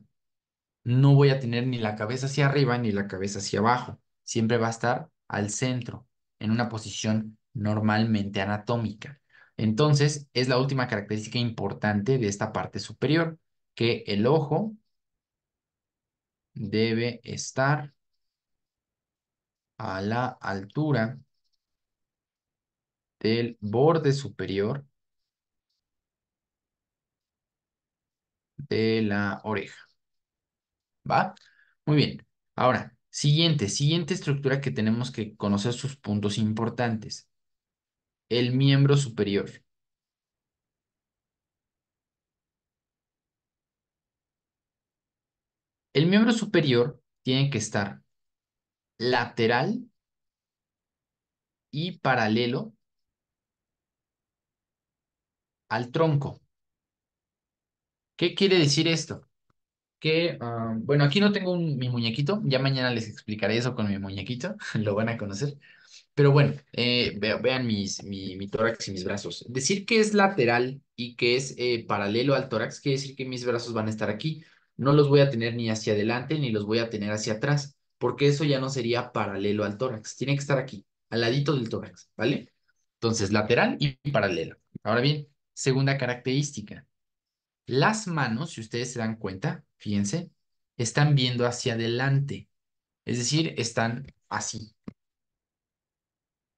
no voy a tener ni la cabeza hacia arriba ni la cabeza hacia abajo. Siempre va a estar al centro, en una posición normalmente anatómica. Entonces, es la última característica importante de esta parte superior, que el ojo debe estar a la altura del borde superior de la oreja. ¿Va? Muy bien. Ahora, siguiente estructura que tenemos que conocer sus puntos importantes. El miembro superior. El miembro superior tiene que estar lateral y paralelo al tronco. ¿Qué quiere decir esto? Bueno, aquí no tengo mi muñequito, ya mañana les explicaré eso con mi muñequito, lo van a conocer. Pero bueno, vean mi tórax y mis brazos. Decir que es lateral y que es paralelo al tórax quiere decir que mis brazos van a estar aquí. No los voy a tener ni hacia adelante ni los voy a tener hacia atrás, porque eso ya no sería paralelo al tórax. Tiene que estar aquí, al ladito del tórax, ¿vale? Entonces, lateral y paralelo. Ahora bien, segunda característica. Las manos, si ustedes se dan cuenta, fíjense, están viendo hacia adelante. Es decir, están así.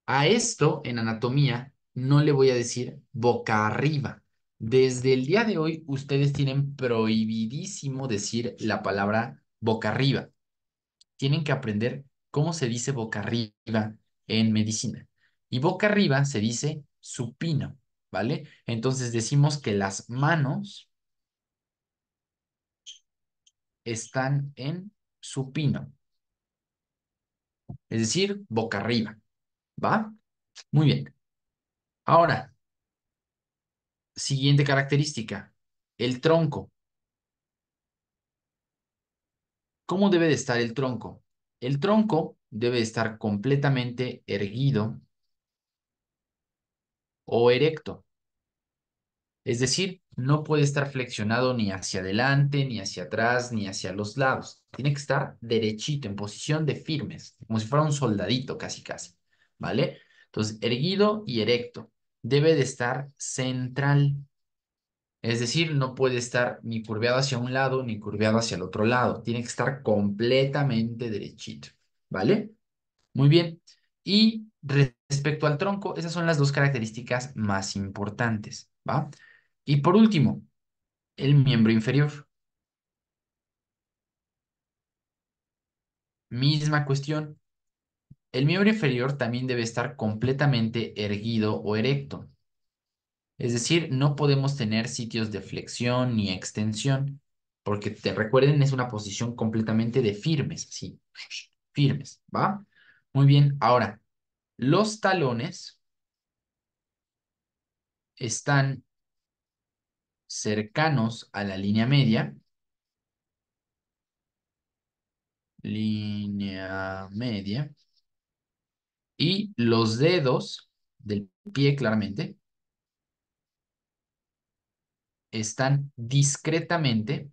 A esto, en anatomía, no le voy a decir boca arriba. Desde el día de hoy, ustedes tienen prohibidísimo decir la palabra boca arriba. Tienen que aprender cómo se dice boca arriba en medicina. Y boca arriba se dice supino, ¿vale? Entonces decimos que las manos están en supino, es decir, boca arriba, ¿va? Muy bien. Ahora, siguiente característica, el tronco. ¿Cómo debe de estar el tronco? El tronco debe estar completamente erguido o erecto. Es decir, no puede estar flexionado ni hacia adelante, ni hacia atrás, ni hacia los lados. Tiene que estar derechito, en posición de firmes, como si fuera un soldadito casi casi, ¿vale? Entonces, erguido y erecto. Debe de estar central. Es decir, no puede estar ni curveado hacia un lado ni curveado hacia el otro lado. Tiene que estar completamente derechito, ¿vale? Muy bien. Y respecto al tronco, esas son las dos características más importantes, ¿va? Y por último, el miembro inferior. Misma cuestión. El miembro inferior también debe estar completamente erguido o erecto. Es decir, no podemos tener sitios de flexión ni extensión, porque te recuerden, es una posición completamente de firmes, sí, firmes, ¿va? Muy bien. Ahora, los talones están cercanos a la línea media, y los dedos del pie claramente están discretamente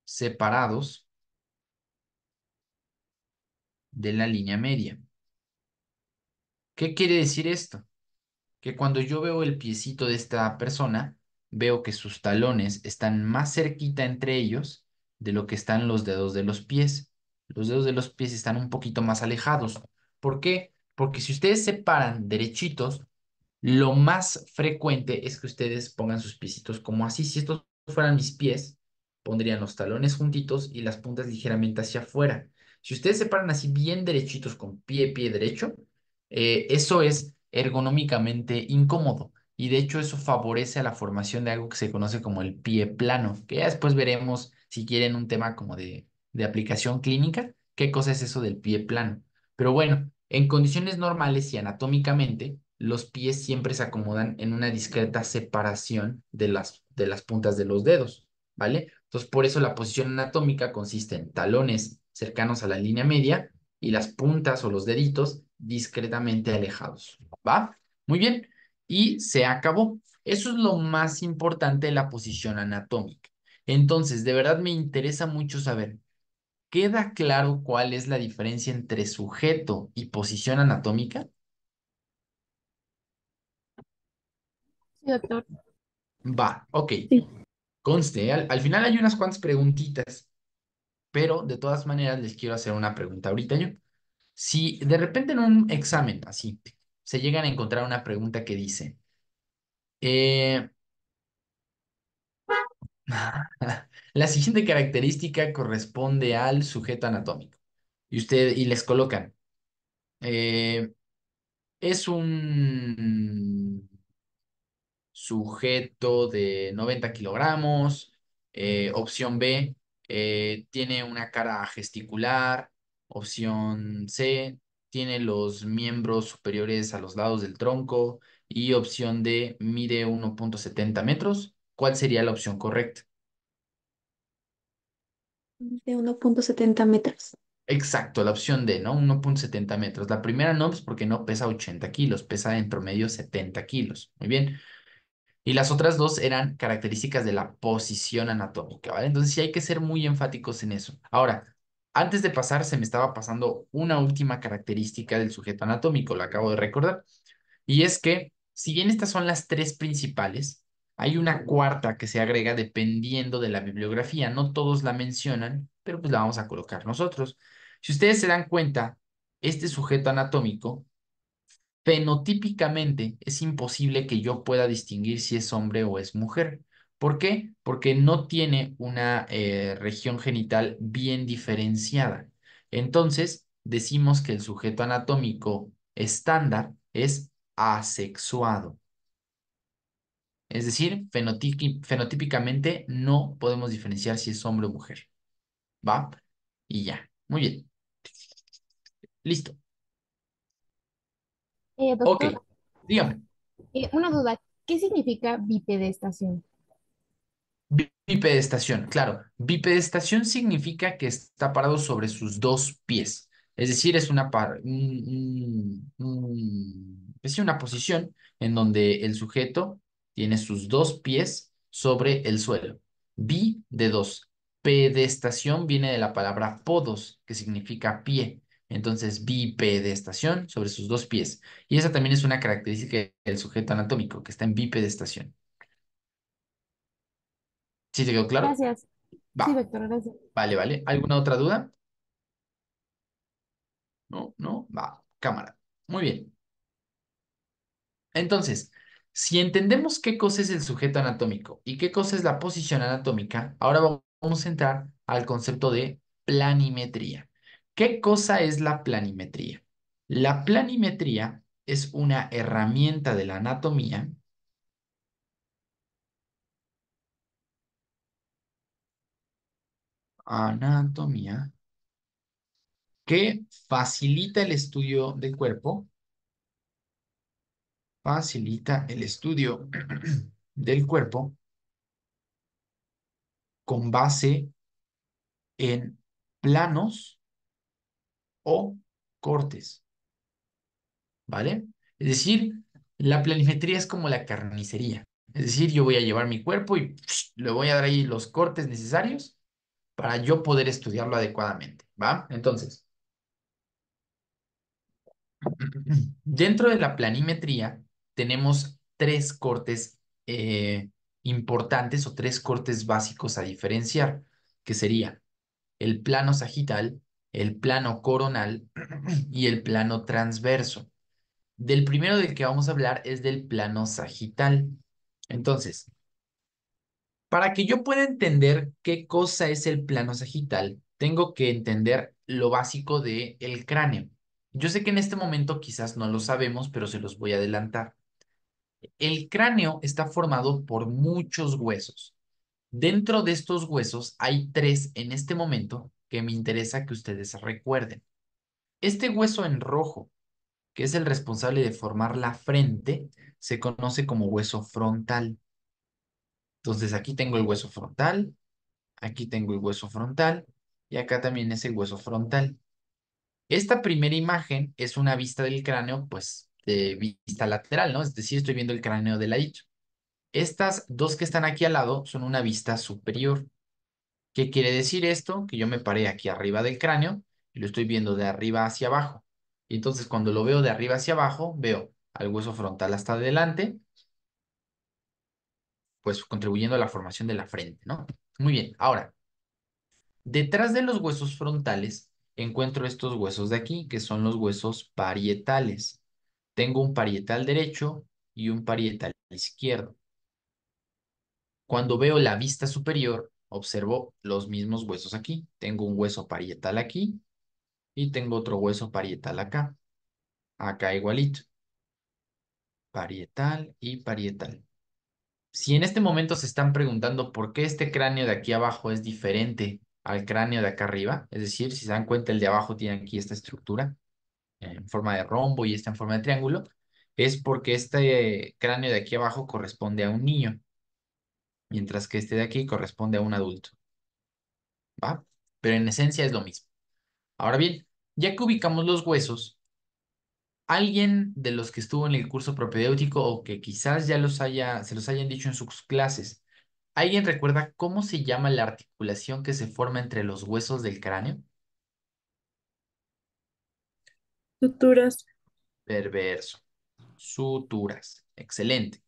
separados de la línea media. ¿Qué quiere decir esto? Que cuando yo veo el piecito de esta persona, veo que sus talones están más cerquita entre ellos de lo que están los dedos de los pies. Los dedos de los pies están un poquito más alejados. ¿Por qué? Porque si ustedes se paran derechitos, lo más frecuente es que ustedes pongan sus piecitos como así. Si estos fueran mis pies, pondrían los talones juntitos y las puntas ligeramente hacia afuera. Si ustedes se paran así bien derechitos con pie derecho, eso es ergonómicamente incómodo. Y de hecho eso favorece a la formación de algo que se conoce como el pie plano, que ya después veremos si quieren un tema como de aplicación clínica, qué cosa es eso del pie plano. Pero bueno, en condiciones normales y anatómicamente, los pies siempre se acomodan en una discreta separación de las puntas de los dedos, ¿vale? Entonces, por eso la posición anatómica consiste en talones cercanos a la línea media y las puntas o los deditos discretamente alejados, ¿va? Muy bien. Y se acabó. Eso es lo más importante de la posición anatómica. Entonces, de verdad me interesa mucho saber, ¿queda claro cuál es la diferencia entre sujeto y posición anatómica? Sí, doctor. Va, ok. Sí. Conste, al final hay unas cuantas preguntitas, pero de todas maneras les quiero hacer una pregunta ahorita yo. Si de repente en un examen así se llegan a encontrar una pregunta que dice, Eh, la siguiente característica corresponde al sujeto anatómico. Y les colocan. eh, es un sujeto de 90 kilogramos. Opción B, tiene una cara gesticular. Opción C, tiene los miembros superiores a los lados del tronco. Y opción D, mide 1,70 metros. ¿Cuál sería la opción correcta? De 1,70 metros. Exacto, la opción D, ¿no? 1,70 metros. La primera no, pues porque no pesa 80 kilos, pesa en promedio 70 kilos. Muy bien. Y las otras dos eran características de la posición anatómica, ¿vale? Entonces sí hay que ser muy enfáticos en eso. Ahora, antes de pasar, se me estaba pasando una última característica del sujeto anatómico, lo acabo de recordar. Y es que, si bien estas son las tres principales, hay una cuarta que se agrega dependiendo de la bibliografía. No todos la mencionan, pero pues la vamos a colocar nosotros. Si ustedes se dan cuenta, este sujeto anatómico, fenotípicamente, es imposible que yo pueda distinguir si es hombre o es mujer. ¿Por qué? Porque no tiene una región genital bien diferenciada. Entonces, decimos que el sujeto anatómico estándar es asexuado. Es decir, fenotípicamente no podemos diferenciar si es hombre o mujer. ¿Va? Y ya. Muy bien. Listo. Ok. Doctor, Dígame. una duda, ¿qué significa bipedestación? Bipedestación, claro. Bipedestación significa que está parado sobre sus dos pies. Es decir, es es una posición en donde el sujeto tiene sus dos pies sobre el suelo. Bi de dos. Pedestación viene de la palabra podos, que significa pie. Entonces, bipedestación sobre sus dos pies. Y esa también es una característica del sujeto anatómico, que está en bipedestación. ¿Sí te quedó claro? Gracias. Sí, Va. doctor, gracias. Vale, vale. ¿Alguna otra duda? No, no, va, cámara. Muy bien. Entonces, si entendemos qué cosa es el sujeto anatómico y qué cosa es la posición anatómica, ahora vamos a entrar al concepto de planimetría. ¿Qué cosa es la planimetría? La planimetría es una herramienta de la anatomía que facilita el estudio del cuerpo, facilita el estudio del cuerpo con base en planos o cortes, ¿vale? Es decir, la planimetría es como la carnicería. Es decir, yo voy a llevar mi cuerpo y le voy a dar ahí los cortes necesarios para yo poder estudiarlo adecuadamente, ¿va? Entonces, dentro de la planimetría tenemos tres cortes importantes o tres cortes básicos a diferenciar, que sería el plano sagital, el plano coronal y el plano transverso. Del primero del que vamos a hablar es del plano sagital. Entonces, para que yo pueda entender qué cosa es el plano sagital, tengo que entender lo básico del cráneo. Yo sé que en este momento quizás no lo sabemos, pero se los voy a adelantar. El cráneo está formado por muchos huesos. Dentro de estos huesos hay tres en este momento que me interesa que ustedes recuerden. Este hueso en rojo, que es el responsable de formar la frente, se conoce como hueso frontal. Entonces aquí tengo el hueso frontal, aquí tengo el hueso frontal y acá también es el hueso frontal. Esta primera imagen es una vista del cráneo, pues de vista lateral, ¿no? Es decir, estoy viendo el cráneo de ladito. Estas dos que están aquí al lado son una vista superior. ¿Qué quiere decir esto? Que yo me paré aquí arriba del cráneo y lo estoy viendo de arriba hacia abajo. Y entonces cuando lo veo de arriba hacia abajo, veo al hueso frontal hasta adelante, pues contribuyendo a la formación de la frente, ¿no? Muy bien, ahora, detrás de los huesos frontales encuentro estos huesos de aquí, que son los huesos parietales. Tengo un parietal derecho y un parietal izquierdo. Cuando veo la vista superior, observo los mismos huesos aquí. Tengo un hueso parietal aquí y tengo otro hueso parietal acá. Acá igualito. Parietal y parietal. Si en este momento se están preguntando por qué este cráneo de aquí abajo es diferente al cráneo de acá arriba, es decir, si se dan cuenta el de abajo tiene aquí esta estructura en forma de rombo y esta en forma de triángulo, es porque este cráneo de aquí abajo corresponde a un niño, mientras que este de aquí corresponde a un adulto, ¿va? Pero en esencia es lo mismo. Ahora bien, ya que ubicamos los huesos, alguien de los que estuvo en el curso propedéutico o que quizás ya se los hayan dicho en sus clases, ¿alguien recuerda cómo se llama la articulación que se forma entre los huesos del cráneo? Suturas. Perverso. Suturas. Excelente.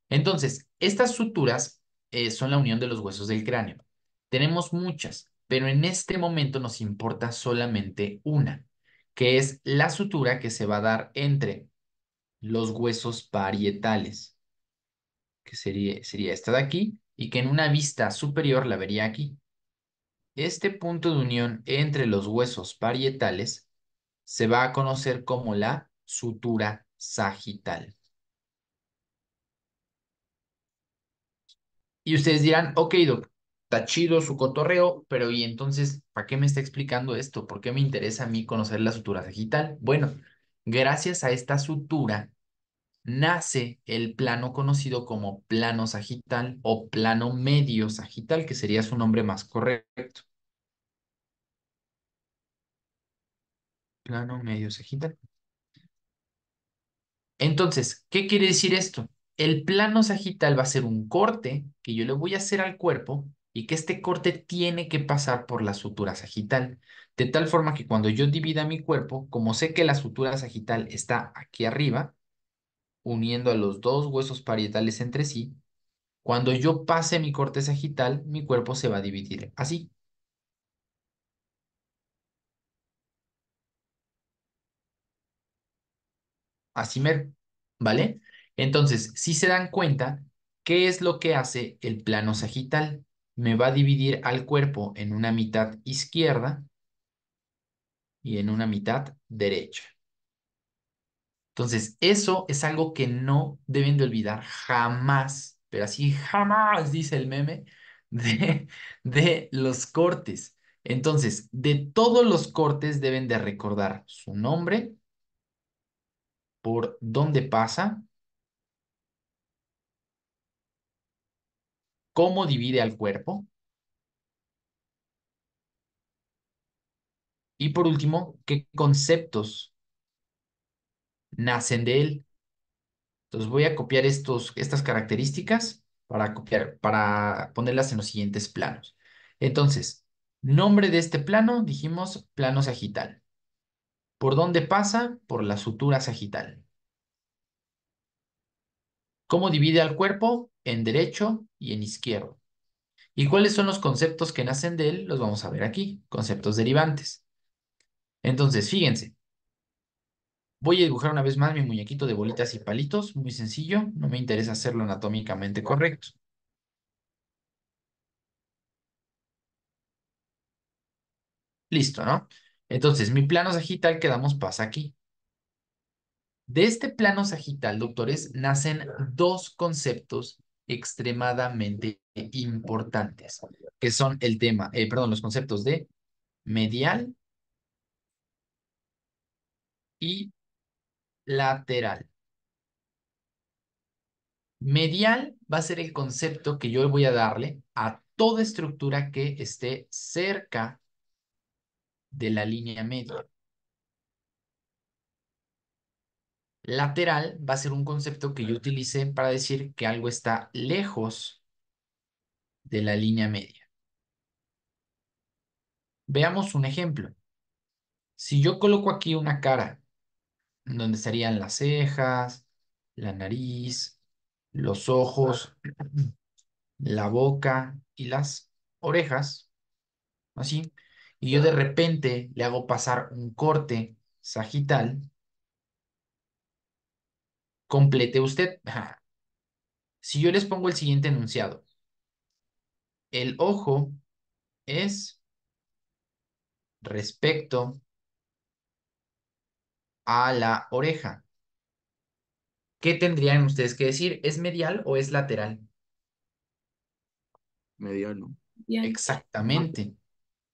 Entonces, estas suturas son la unión de los huesos del cráneo. Tenemos muchas, pero en este momento nos importa solamente una, que es la sutura que se va a dar entre los huesos parietales, que sería esta de aquí, y que en una vista superior la vería aquí. Este punto de unión entre los huesos parietales se va a conocer como la sutura sagital. Y ustedes dirán, ok, doc, está chido su cotorreo, pero ¿y entonces para qué me está explicando esto? ¿Por qué me interesa a mí conocer la sutura sagital? Bueno, gracias a esta sutura nace el plano conocido como plano sagital o plano medio sagital, que sería su nombre más correcto. Plano medio sagital. Entonces, ¿qué quiere decir esto? El plano sagital va a ser un corte que yo le voy a hacer al cuerpo y que este corte tiene que pasar por la sutura sagital, de tal forma que cuando yo divida mi cuerpo, como sé que la sutura sagital está aquí arriba, uniendo a los dos huesos parietales entre sí, cuando yo pase mi corte sagital, mi cuerpo se va a dividir así, así mero, ¿vale? Entonces, si se dan cuenta, ¿qué es lo que hace el plano sagital? Me va a dividir al cuerpo en una mitad izquierda y en una mitad derecha. Entonces, eso es algo que no deben de olvidar jamás, pero así jamás, dice el meme, de, de los cortes. Entonces, de todos los cortes deben de recordar su nombre, por dónde pasa, cómo divide al cuerpo y por último, qué conceptos nacen de él. Entonces voy a copiar estas características para ponerlas en los siguientes planos. Entonces, nombre de este plano, dijimos plano sagital. ¿Por dónde pasa? Por la sutura sagital. ¿Cómo divide al cuerpo? En derecho y en izquierdo. ¿Y cuáles son los conceptos que nacen de él? Los vamos a ver aquí, conceptos derivantes. Entonces, fíjense, voy a dibujar una vez más mi muñequito de bolitas y palitos, muy sencillo, no me interesa hacerlo anatómicamente correcto. Listo, ¿no? Entonces, mi plano sagital quedamos pasa aquí. De este plano sagital, doctores, nacen dos conceptos extremadamente importantes, que son los conceptos de medial y lateral. Medial va a ser el concepto que yo voy a darle a toda estructura que esté cerca de la línea media. Lateral va a ser un concepto que yo utilice para decir que algo está lejos de la línea media. Veamos un ejemplo. Si yo coloco aquí una cara, donde estarían las cejas, la nariz, los ojos, la boca y las orejas, así, y yo de repente le hago pasar un corte sagital, complete usted. Si yo les pongo el siguiente enunciado, el ojo es respecto a la oreja. ¿Qué tendrían ustedes que decir? ¿Es medial o es lateral? Mediano. Bien. Exactamente.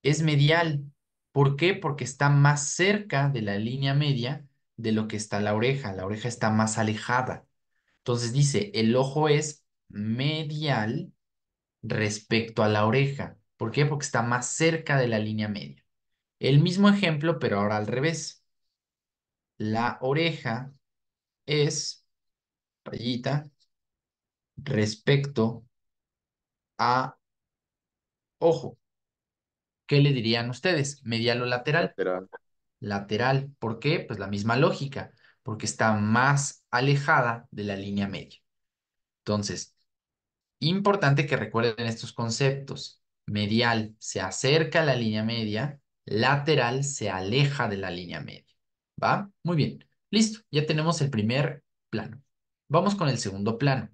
Es medial. ¿Por qué? Porque está más cerca de la línea media de lo que está la oreja. La oreja está más alejada. Entonces dice, el ojo es medial respecto a la oreja. ¿Por qué? Porque está más cerca de la línea media. El mismo ejemplo, pero ahora al revés. La oreja es, rayita, respecto a ojo. ¿Qué le dirían ustedes? ¿Medial o lateral? Lateral. Lateral. ¿Por qué? Pues la misma lógica, porque está más alejada de la línea media. Entonces, importante que recuerden estos conceptos. Medial se acerca a la línea media, lateral se aleja de la línea media. ¿Va? Muy bien. Listo, ya tenemos el primer plano. Vamos con el segundo plano.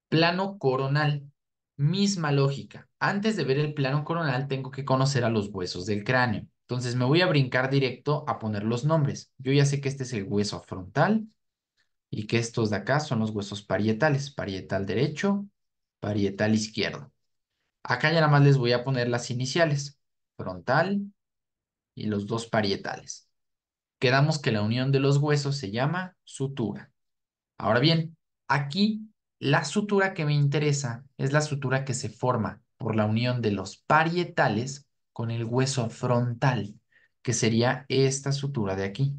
Plano coronal. Misma lógica. Antes de ver el plano coronal, tengo que conocer a los huesos del cráneo. Entonces me voy a brincar directo a poner los nombres. Yo ya sé que este es el hueso frontal y que estos de acá son los huesos parietales. Parietal derecho, parietal izquierdo. Acá ya nada más les voy a poner las iniciales. Frontal y los dos parietales. Quedamos que la unión de los huesos se llama sutura. Ahora bien, aquí la sutura que me interesa es la sutura que se forma por la unión de los parietales con el hueso frontal, que sería esta sutura de aquí.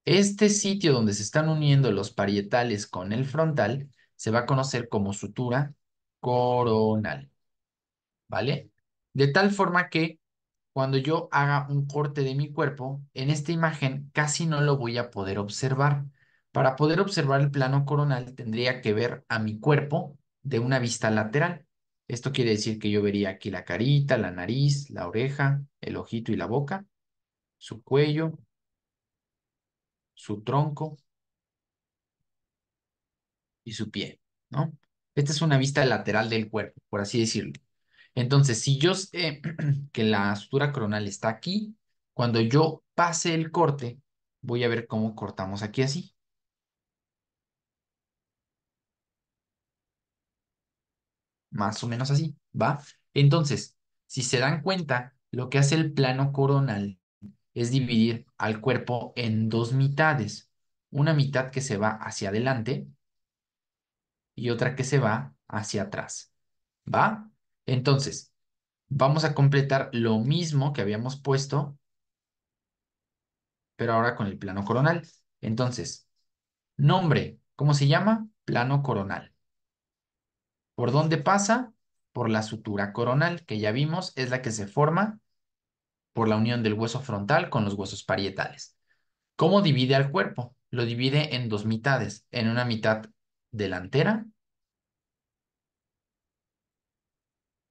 Este sitio donde se están uniendo los parietales con el frontal se va a conocer como sutura coronal, ¿vale? De tal forma que cuando yo haga un corte de mi cuerpo, en esta imagen casi no lo voy a poder observar. Para poder observar el plano coronal, tendría que ver a mi cuerpo de una vista lateral. Esto quiere decir que yo vería aquí la carita, la nariz, la oreja, el ojito y la boca, su cuello, su tronco y su pie, ¿no? Esta es una vista lateral del cuerpo, por así decirlo. Entonces, si yo sé que la sutura coronal está aquí, cuando yo pase el corte, voy a ver cómo cortamos aquí así. Más o menos así, ¿va? Entonces, si se dan cuenta, lo que hace el plano coronal es dividir al cuerpo en dos mitades. Una mitad que se va hacia adelante y otra que se va hacia atrás, ¿va? Entonces, vamos a completar lo mismo que habíamos puesto pero ahora con el plano coronal. Entonces, nombre, ¿cómo se llama? Plano coronal. ¿Por dónde pasa? Por la sutura coronal, que ya vimos es la que se forma por la unión del hueso frontal con los huesos parietales. ¿Cómo divide al cuerpo? Lo divide en dos mitades, en una mitad delantera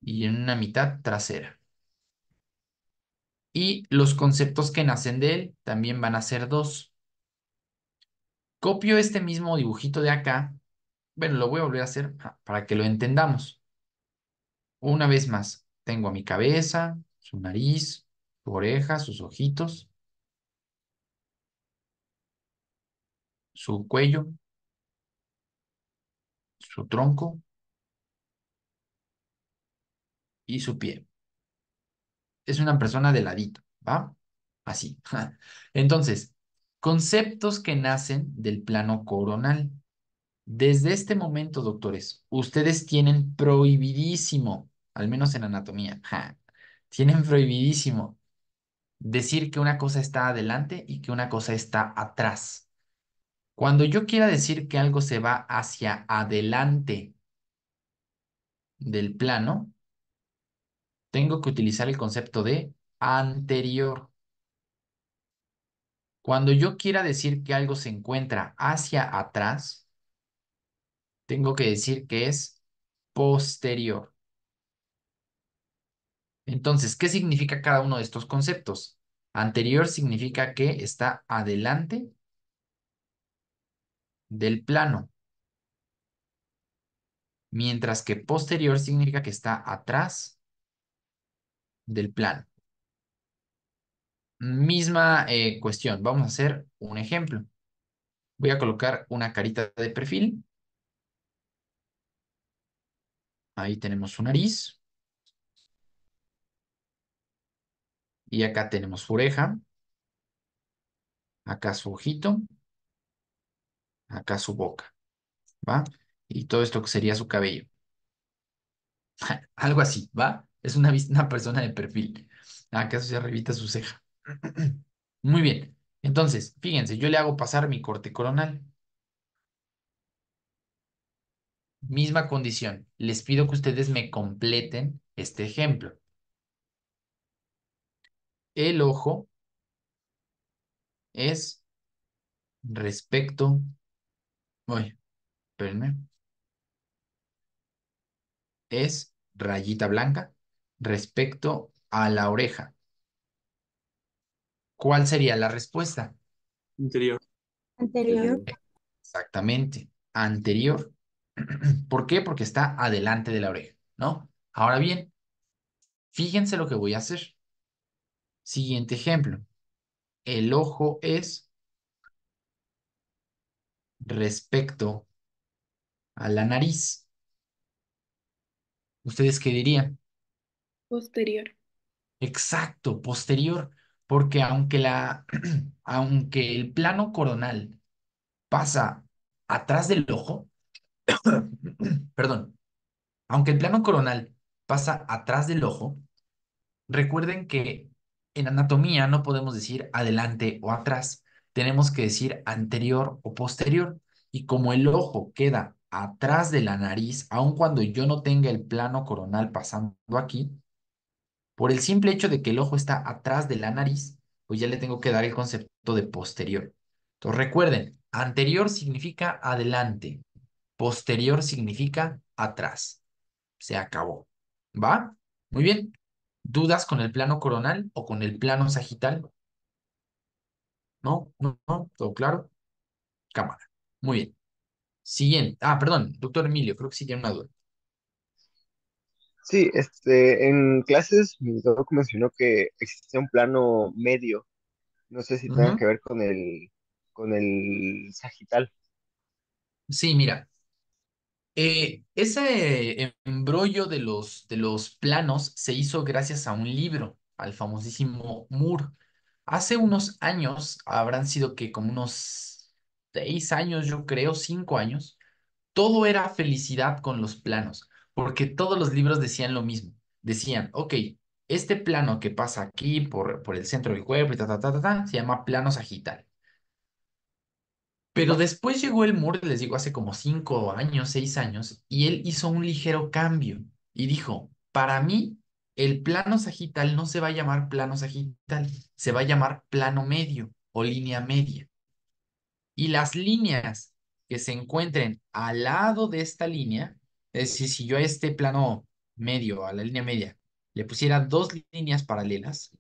y en una mitad trasera. Y los conceptos que nacen de él también van a ser dos. Copio este mismo dibujito de acá. Bueno, lo voy a volver a hacer para que lo entendamos. Una vez más, tengo mi cabeza, su nariz, su oreja, sus ojitos, su cuello, su tronco y su pie. Es una persona de ladito, ¿va? Así. Entonces, conceptos que nacen del plano coronal. Desde este momento, doctores, ustedes tienen prohibidísimo, al menos en anatomía, tienen prohibidísimo decir que una cosa está adelante y que una cosa está atrás. Cuando yo quiera decir que algo se va hacia adelante del plano, tengo que utilizar el concepto de anterior. Cuando yo quiera decir que algo se encuentra hacia atrás, tengo que decir que es posterior. Entonces, ¿qué significa cada uno de estos conceptos? Anterior significa que está adelante del plano, mientras que posterior significa que está atrás del plano. Misma cuestión, vamos a hacer un ejemplo. Voy a colocar una carita de perfil. Ahí tenemos su nariz. Y acá tenemos su oreja. Acá su ojito. Acá su boca. ¿Va? Y todo esto que sería su cabello. Algo así, ¿va? Es una persona de perfil. Acá se arribita su ceja. Muy bien. Entonces, fíjense, yo le hago pasar mi corte coronal. Misma condición. Les pido que ustedes me completen este ejemplo. El ojo es respecto. Uy, espérenme. Es rayita blanca respecto a la oreja. ¿Cuál sería la respuesta? Interior. Anterior. Interior. Exactamente. Anterior. ¿Por qué? Porque está adelante de la oreja, ¿no? Ahora bien, fíjense lo que voy a hacer. Siguiente ejemplo. El ojo es respecto a la nariz. ¿Ustedes qué dirían? Posterior. Exacto, posterior. Porque aunque el plano coronal pasa atrás del ojo, perdón, aunque el plano coronal pasa atrás del ojo, recuerden que en anatomía no podemos decir adelante o atrás, tenemos que decir anterior o posterior. Y como el ojo queda atrás de la nariz, aun cuando yo no tenga el plano coronal pasando aquí, por el simple hecho de que el ojo está atrás de la nariz, pues ya le tengo que dar el concepto de posterior. Entonces recuerden, anterior significa adelante, posterior significa atrás. Se acabó. ¿Va? Muy bien. ¿Dudas con el plano coronal o con el plano sagital? No, no, no, todo claro. Cámara. Muy bien. Siguiente. Ah, perdón, doctor Emilio, creo que sí tiene una duda. Sí, en clases mi doc mencionó que existe un plano medio. No sé si tenga Ujú. que ver con el sagital. Sí, mira, ese embrollo de los planos se hizo gracias a un libro, al famosísimo Moore. Hace unos años, habrán sido que como unos 6 años, yo creo, 5 años, todo era felicidad con los planos, porque todos los libros decían lo mismo. Decían, ok, este plano que pasa aquí por el centro del cuerpo y se llama plano sagital. Pero después llegó el Moore, les digo, hace como 5 años, 6 años, y él hizo un ligero cambio y dijo, para mí, el plano sagital no se va a llamar plano sagital, se va a llamar plano medio o línea media. Y las líneas que se encuentren al lado de esta línea, es decir, si yo a este plano medio, a la línea media, le pusiera dos líneas paralelas,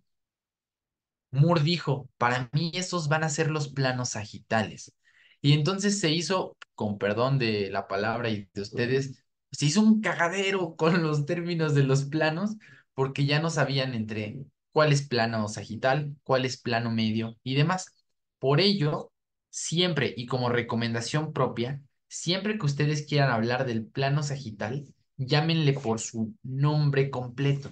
Moore dijo, para mí esos van a ser los planos sagitales. Y entonces se hizo, con perdón de la palabra y de ustedes, se hizo un cagadero con los términos de los planos, porque ya no sabían entre cuál es plano sagital, cuál es plano medio y demás. Por ello, siempre y como recomendación propia, siempre que ustedes quieran hablar del plano sagital, llámenle por su nombre completo,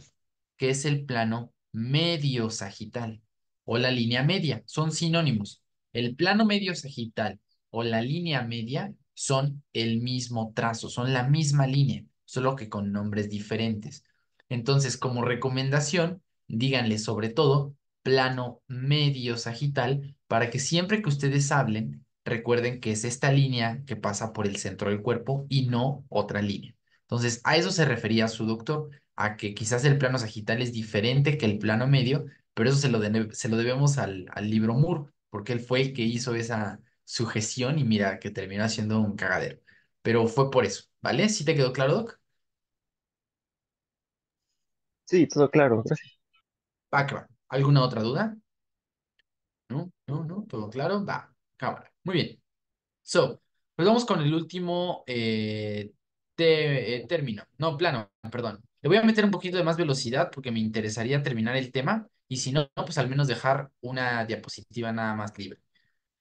que es el plano medio sagital o la línea media, son sinónimos. El plano medio sagital o la línea media son el mismo trazo, son la misma línea, solo que con nombres diferentes. Entonces, como recomendación, díganle sobre todo plano medio sagital para que siempre que ustedes hablen, recuerden que es esta línea que pasa por el centro del cuerpo y no otra línea. Entonces, a eso se refería su doctor, a que quizás el plano sagital es diferente que el plano medio, pero eso se lo debemos al libro Moore, porque él fue el que hizo esa sujeción y mira que terminó haciendo un cagadero. Pero fue por eso, ¿vale? ¿Sí te quedó claro, Doc? Sí, todo claro, gracias. Va, que va. ¿Alguna otra duda? ¿No? ¿No? ¿No? ¿Todo claro? Va, cámara. Muy bien. So, Pues vamos con el último término. No, plano, perdón. Le voy a meter un poquito de más velocidad porque me interesaría terminar el tema y si no, pues al menos dejar una diapositiva nada más libre.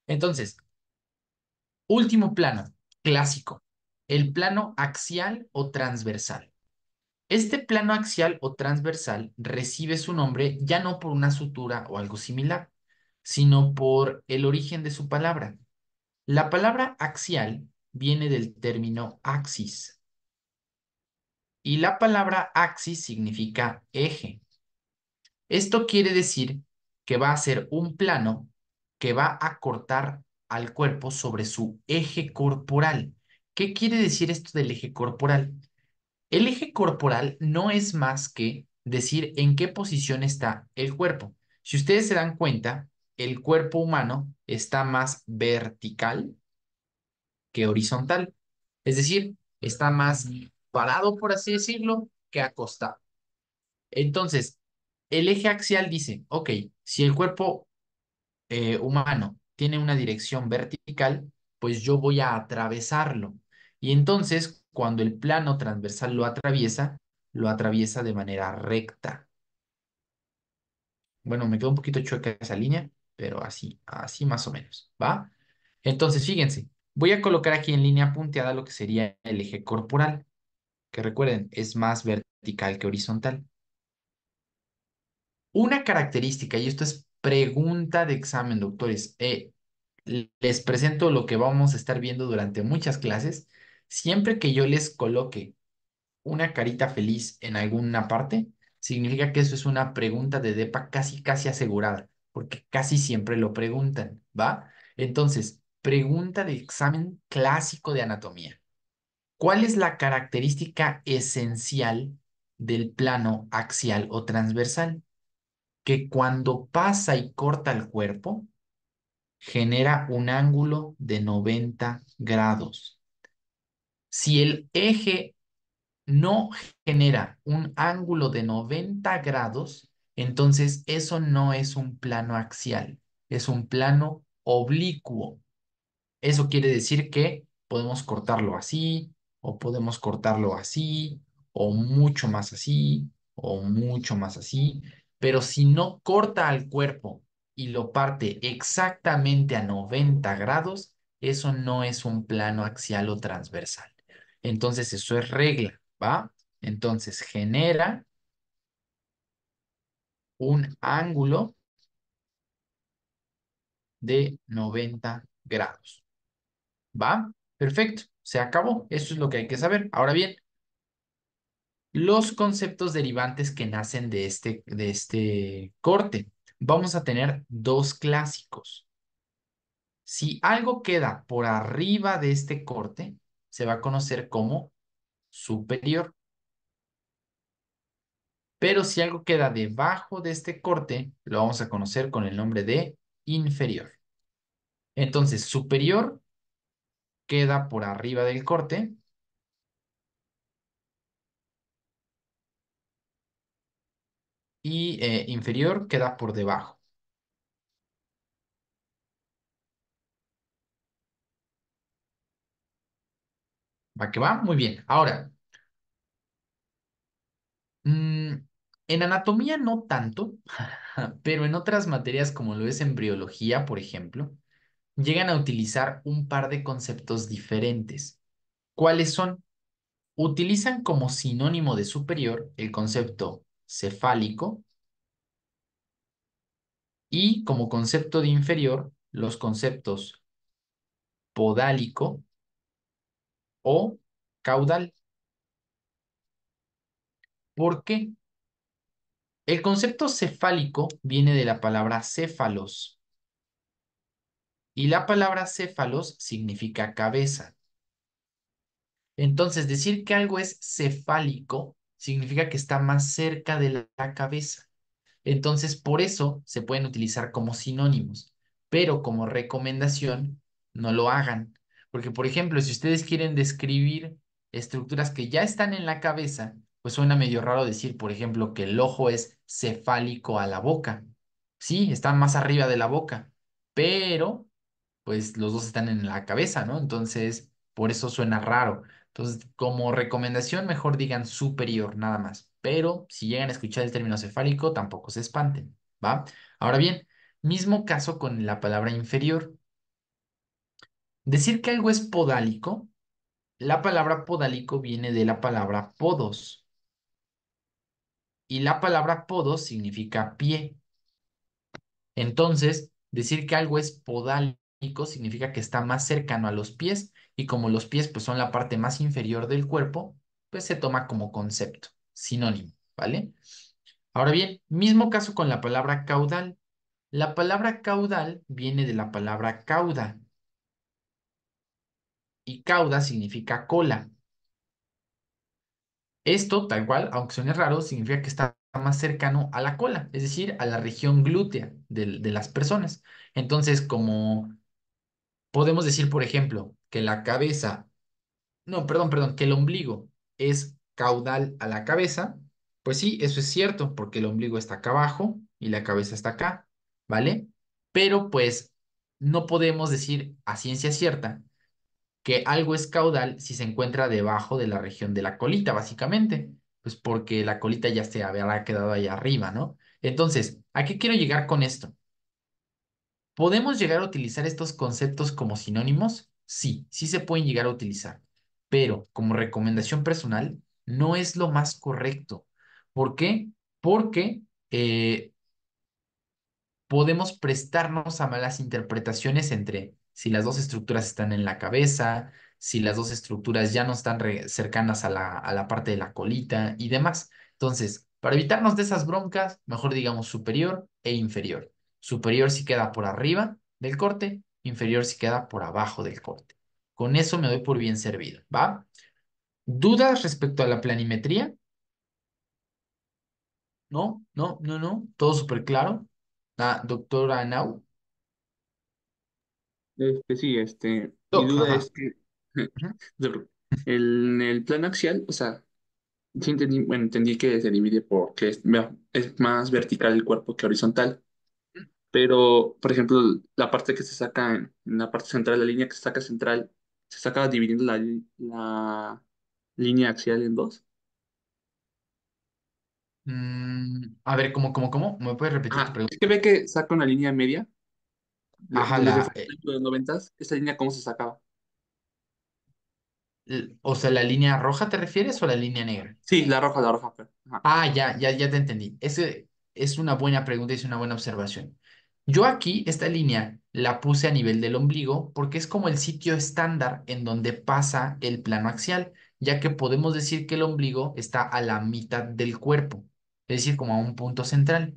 Entonces, último plano, clásico. El plano axial o transversal. Este plano axial o transversal recibe su nombre ya no por una sutura o algo similar, sino por el origen de su palabra. La palabra axial viene del término axis y la palabra axis significa eje. Esto quiere decir que va a ser un plano que va a cortar al cuerpo sobre su eje corporal. ¿Qué quiere decir esto del eje corporal? El eje corporal no es más que decir en qué posición está el cuerpo. Si ustedes se dan cuenta, el cuerpo humano está más vertical que horizontal. Es decir, está más parado, por así decirlo, que acostado. Entonces, el eje axial dice, ok, si el cuerpo humano tiene una dirección vertical, pues yo voy a atravesarlo. Y entonces, cuando el plano transversal lo atraviesa de manera recta. Bueno, me quedó un poquito chueca esa línea, pero así, así más o menos, ¿va? Entonces, fíjense, voy a colocar aquí en línea punteada lo que sería el eje corporal, que recuerden, es más vertical que horizontal. Una característica, y esto es pregunta de examen, doctores, les presento lo que vamos a estar viendo durante muchas clases. Siempre que yo les coloque una carita feliz en alguna parte, significa que eso es una pregunta de DEPA casi, casi asegurada, porque casi siempre lo preguntan, ¿va? Entonces, pregunta de examen clásico de anatomía. ¿Cuál es la característica esencial del plano axial o transversal? Que cuando pasa y corta el cuerpo, genera un ángulo de 90 grados. Si el eje no genera un ángulo de 90 grados, entonces eso no es un plano axial, es un plano oblicuo. Eso quiere decir que podemos cortarlo así, o podemos cortarlo así, o mucho más así, o mucho más así. Pero si no corta al cuerpo y lo parte exactamente a 90 grados, eso no es un plano axial o transversal. Entonces eso es regla, ¿va? Entonces genera un ángulo de 90 grados. ¿Va? Perfecto, se acabó. Eso es lo que hay que saber. Ahora bien, los conceptos derivantes que nacen de este corte. Vamos a tener dos clásicos. Si algo queda por arriba de este corte, se va a conocer como superior. Pero si algo queda debajo de este corte, lo vamos a conocer con el nombre de inferior. Entonces, superior queda por arriba del corte y inferior queda por debajo. ¿Va que va? Muy bien. Ahora, mm, en anatomía no tanto, pero en otras materias como lo es embriología, por ejemplo, llegan a utilizar un par de conceptos diferentes. ¿Cuáles son? Utilizan como sinónimo de superior el concepto cefálico y como concepto de inferior los conceptos podálico o caudal. ¿Por qué? El concepto cefálico viene de la palabra céfalos y la palabra céfalos significa cabeza. Entonces, decir que algo es cefálico significa que está más cerca de la cabeza. Entonces, por eso se pueden utilizar como sinónimos, pero como recomendación, no lo hagan. Porque, por ejemplo, si ustedes quieren describir estructuras que ya están en la cabeza, pues suena medio raro decir, por ejemplo, que el ojo es cefálico a la boca. Sí, está más arriba de la boca, pero pues los dos están en la cabeza, ¿no? Entonces, por eso suena raro. Entonces, como recomendación, mejor digan superior, nada más. Pero si llegan a escuchar el término cefálico, tampoco se espanten, ¿va? Ahora bien, mismo caso con la palabra inferior. Decir que algo es podálico, la palabra podálico viene de la palabra podos, y la palabra podos significa pie. Entonces, decir que algo es podálico significa que está más cercano a los pies y como los pies pues son la parte más inferior del cuerpo, pues se toma como concepto, sinónimo, ¿vale? Ahora bien, mismo caso con la palabra caudal. La palabra caudal viene de la palabra cauda y cauda significa cola. Esto, tal cual, aunque suene raro, significa que está más cercano a la cola, es decir, a la región glútea de las personas. Entonces, como podemos decir, por ejemplo, que la cabeza, no, perdón, que el ombligo es caudal a la cabeza, pues sí, eso es cierto, porque el ombligo está acá abajo y la cabeza está acá, ¿vale? Pero pues no podemos decir a ciencia cierta que algo es caudal si se encuentra debajo de la región de la colita, básicamente, pues porque la colita ya se habrá quedado ahí arriba, ¿no? Entonces, ¿a qué quiero llegar con esto? ¿Podemos llegar a utilizar estos conceptos como sinónimos? Sí, sí se pueden llegar a utilizar, pero como recomendación personal, no es lo más correcto. ¿Por qué? Porque podemos prestarnos a malas interpretaciones entre si las dos estructuras están en la cabeza, si las dos estructuras ya no están cercanas a la parte de la colita y demás. Entonces, para evitarnos de esas broncas, mejor digamos superior e inferior. Superior si queda por arriba del corte, inferior si queda por abajo del corte. Con eso me doy por bien servido, ¿va? ¿Dudas respecto a la planimetría? No, no, no, no. Todo súper claro. Ah, doctora Nau. Sí, mi duda Ajá. es que Ujú. en el plano axial, o sea, sí entendí, bueno, entendí que se divide porque es más vertical el cuerpo que horizontal, pero, por ejemplo, la parte que se saca en la parte central, la línea que se saca central, se saca dividiendo la línea axial en dos. A ver, ¿cómo? ¿Me puedes repetir tu Ajá, pregunta? es que ve que saca una línea media, Ajá, donde se fue de los noventas, esa línea cómo se sacaba. o sea, ¿la línea roja te refieres o la línea negra? Sí, la roja, pero, ajá. Ah, ya te entendí. Ese es una buena pregunta y es una buena observación. Yo aquí, esta línea la puse a nivel del ombligo porque es como el sitio estándar en donde pasa el plano axial, ya que podemos decir que el ombligo está a la mitad del cuerpo, es decir, como a un punto central.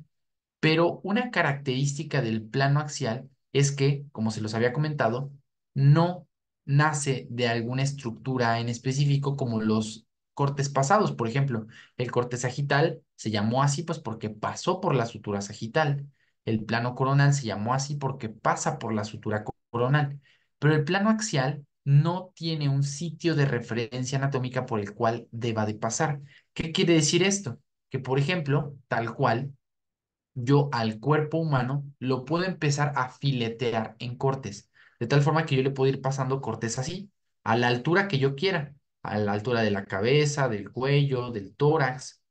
Pero una característica del plano axial es que, como se los había comentado, no nace de alguna estructura en específico como los cortes pasados. Por ejemplo, el corte sagital se llamó así pues porque pasó por la sutura sagital. El plano coronal se llamó así porque pasa por la sutura coronal. Pero el plano axial no tiene un sitio de referencia anatómica por el cual deba de pasar. ¿Qué quiere decir esto? Que, por ejemplo, tal cual yo al cuerpo humano lo puedo empezar a filetear en cortes, de tal forma que yo le puedo ir pasando cortes así, a la altura que yo quiera, a la altura de la cabeza, del cuello, del tórax,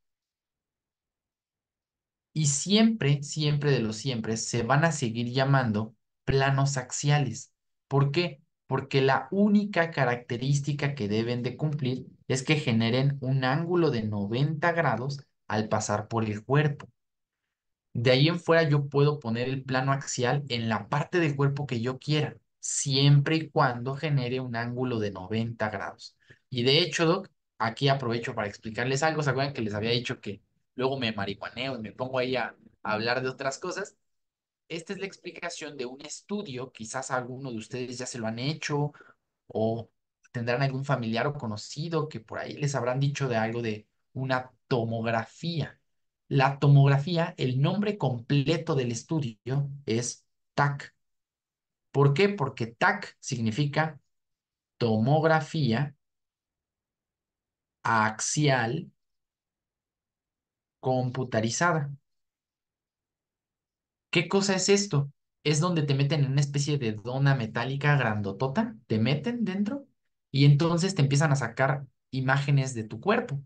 y siempre, siempre de los siempre, se van a seguir llamando planos axiales. ¿Por qué? Porque la única característica que deben de cumplir es que generen un ángulo de 90 grados al pasar por el cuerpo. De ahí en fuera yo puedo poner el plano axial en la parte del cuerpo que yo quiera, siempre y cuando genere un ángulo de 90 grados. Y de hecho, Doc, aquí aprovecho para explicarles algo. ¿Se acuerdan que les había dicho que luego me marihuaneo y me pongo ahí a hablar de otras cosas? Esta es la explicación de un estudio, quizás alguno de ustedes ya se lo han hecho o tendrán algún familiar o conocido que por ahí les habrán dicho de algo de una tomografía. La tomografía, el nombre completo del estudio es TAC. ¿Por qué? Porque TAC significa tomografía axial computarizada. ¿Qué cosa es esto? es donde te meten en una especie de dona metálica grandotota, te meten dentro y entonces te empiezan a sacar imágenes de tu cuerpo.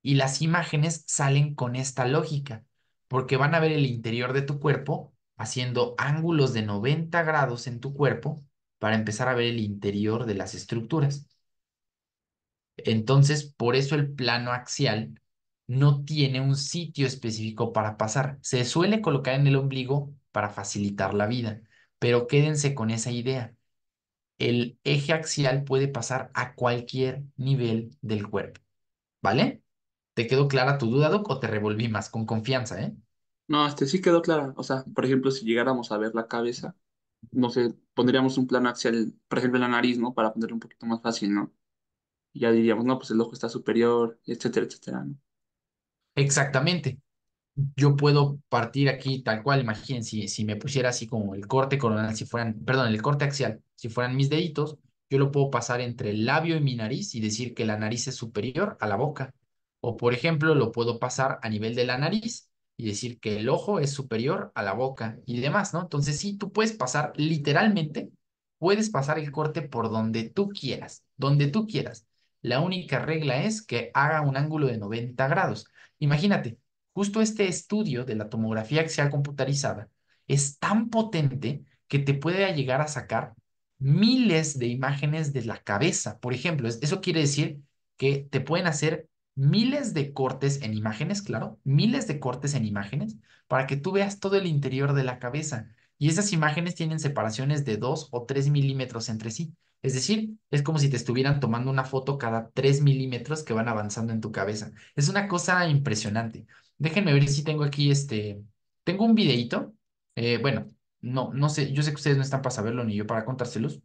Y las imágenes salen con esta lógica, porque van a ver el interior de tu cuerpo haciendo ángulos de 90 grados en tu cuerpo para empezar a ver el interior de las estructuras. Entonces, por eso el plano axial no tiene un sitio específico para pasar. Se suele colocar en el ombligo para facilitar la vida, pero quédense con esa idea. El eje axial puede pasar a cualquier nivel del cuerpo, ¿vale? ¿Te quedó clara tu duda, Doc, o te revolví más? Con confianza, ¿eh? No, sí quedó clara. O sea, por ejemplo, si llegáramos a ver la cabeza, no sé, pondríamos un plano axial, por ejemplo, en la nariz, ¿no? Para ponerlo un poquito más fácil, ¿no? Y ya diríamos, no, pues el ojo está superior, etcétera, etcétera, ¿no? Exactamente. Yo puedo partir aquí tal cual, imaginen, si me pusiera así como el corte coronal, si fueran, perdón, el corte axial, si fueran mis deditos, yo lo puedo pasar entre el labio y mi nariz y decir que la nariz es superior a la boca. O, por ejemplo, lo puedo pasar a nivel de la nariz y decir que el ojo es superior a la boca y demás, ¿no? Entonces, sí, tú puedes pasar literalmente, puedes pasar el corte por donde tú quieras, donde tú quieras. La única regla es que haga un ángulo de 90 grados. Imagínate. Justo este estudio de la tomografía axial computarizada es tan potente que te puede llegar a sacar miles de imágenes de la cabeza. Por ejemplo, eso quiere decir que te pueden hacer miles de cortes en imágenes, claro, miles de cortes en imágenes para que tú veas todo el interior de la cabeza. Y esas imágenes tienen separaciones de 2 o 3 milímetros entre sí. Es decir, es como si te estuvieran tomando una foto cada 3 milímetros que van avanzando en tu cabeza. Es una cosa impresionante. Déjenme ver si tengo aquí tengo un videíto. Bueno, no sé, yo sé que ustedes no están para saberlo ni yo para contárselos,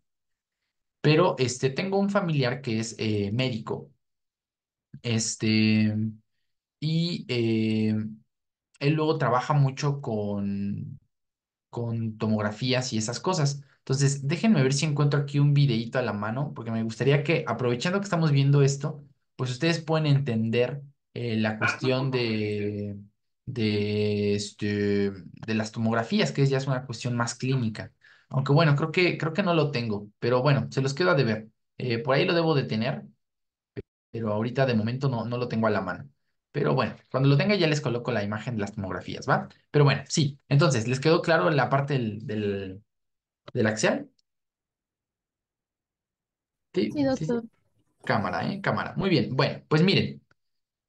pero tengo un familiar que es médico, este, y él luego trabaja mucho con tomografías y esas cosas. Entonces, déjenme ver si encuentro aquí un videíto a la mano, porque me gustaría que, aprovechando que estamos viendo esto, pues ustedes pueden entender la cuestión de las tomografías, que ya es una cuestión más clínica. Aunque bueno, creo que no lo tengo, pero bueno, se los quedo a deber. Por ahí lo debo de tener, pero ahorita de momento no lo tengo a la mano. Pero bueno, cuando lo tenga ya les coloco la imagen de las tomografías, ¿va? Pero bueno, sí. Entonces, ¿les quedó claro la parte del axial? Sí, Sí, sí, sí. doctor. Cámara, ¿eh? Cámara. Muy bien. Bueno, pues miren,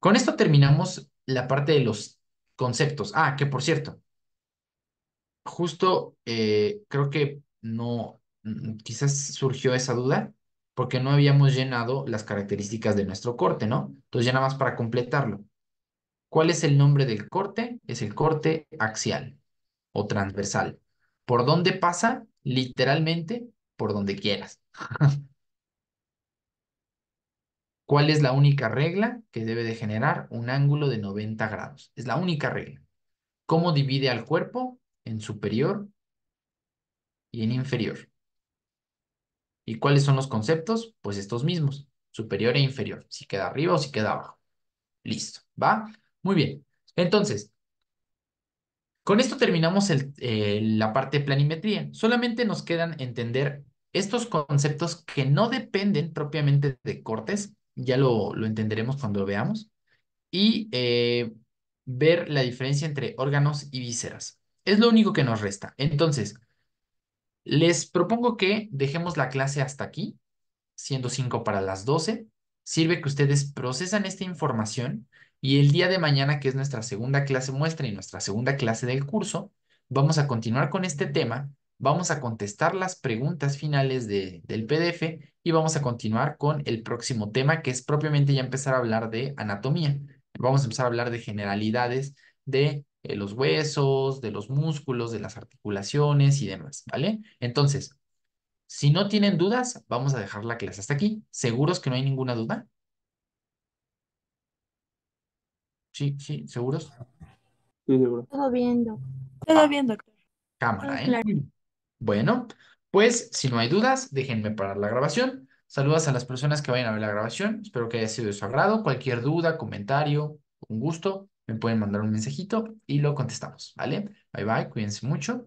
con esto terminamos la parte de los conceptos. Ah, que por cierto, justo creo que no, quizás surgió esa duda porque no habíamos llenado las características de nuestro corte, ¿no? Entonces ya nada más para completarlo. ¿Cuál es el nombre del corte? Es el corte axial o transversal. ¿Por dónde pasa? Literalmente, por donde quieras. ¿Cuál es la única regla que debe de generar un ángulo de 90 grados? Es la única regla. ¿Cómo divide al cuerpo? En superior y en inferior. ¿Y cuáles son los conceptos? Pues estos mismos, superior e inferior, si queda arriba o si queda abajo. Listo, ¿va? Muy bien. Entonces, con esto terminamos la parte de planimetría. Solamente nos quedan entender estos conceptos que no dependen propiamente de cortes, ya lo entenderemos cuando lo veamos, y ver la diferencia entre órganos y vísceras. Es lo único que nos resta. Entonces, les propongo que dejemos la clase hasta aquí siendo 5 para las 12. Sirve que ustedes procesan esta información y el día de mañana, que es nuestra segunda clase muestra y nuestra segunda clase del curso, vamos a continuar con este tema, vamos a contestar las preguntas finales del PDF y vamos a continuar con el próximo tema, que es propiamente ya empezar a hablar de anatomía. Vamos a empezar a hablar de generalidades de los huesos, de los músculos, de las articulaciones y demás, ¿vale? Entonces, si no tienen dudas, vamos a dejar la clase hasta aquí. ¿Seguros que no hay ninguna duda? Sí, sí, ¿seguros? Sí, seguro. Todo viendo. Todo Va, bien, doctor. Todo cámara, ¿eh? claro. Muy bien. Bueno, pues si no hay dudas, déjenme parar la grabación. Saludos a las personas que vayan a ver la grabación. Espero que haya sido de su agrado. Cualquier duda, comentario, un gusto, me pueden mandar un mensajito y lo contestamos, ¿vale? Bye bye, cuídense mucho.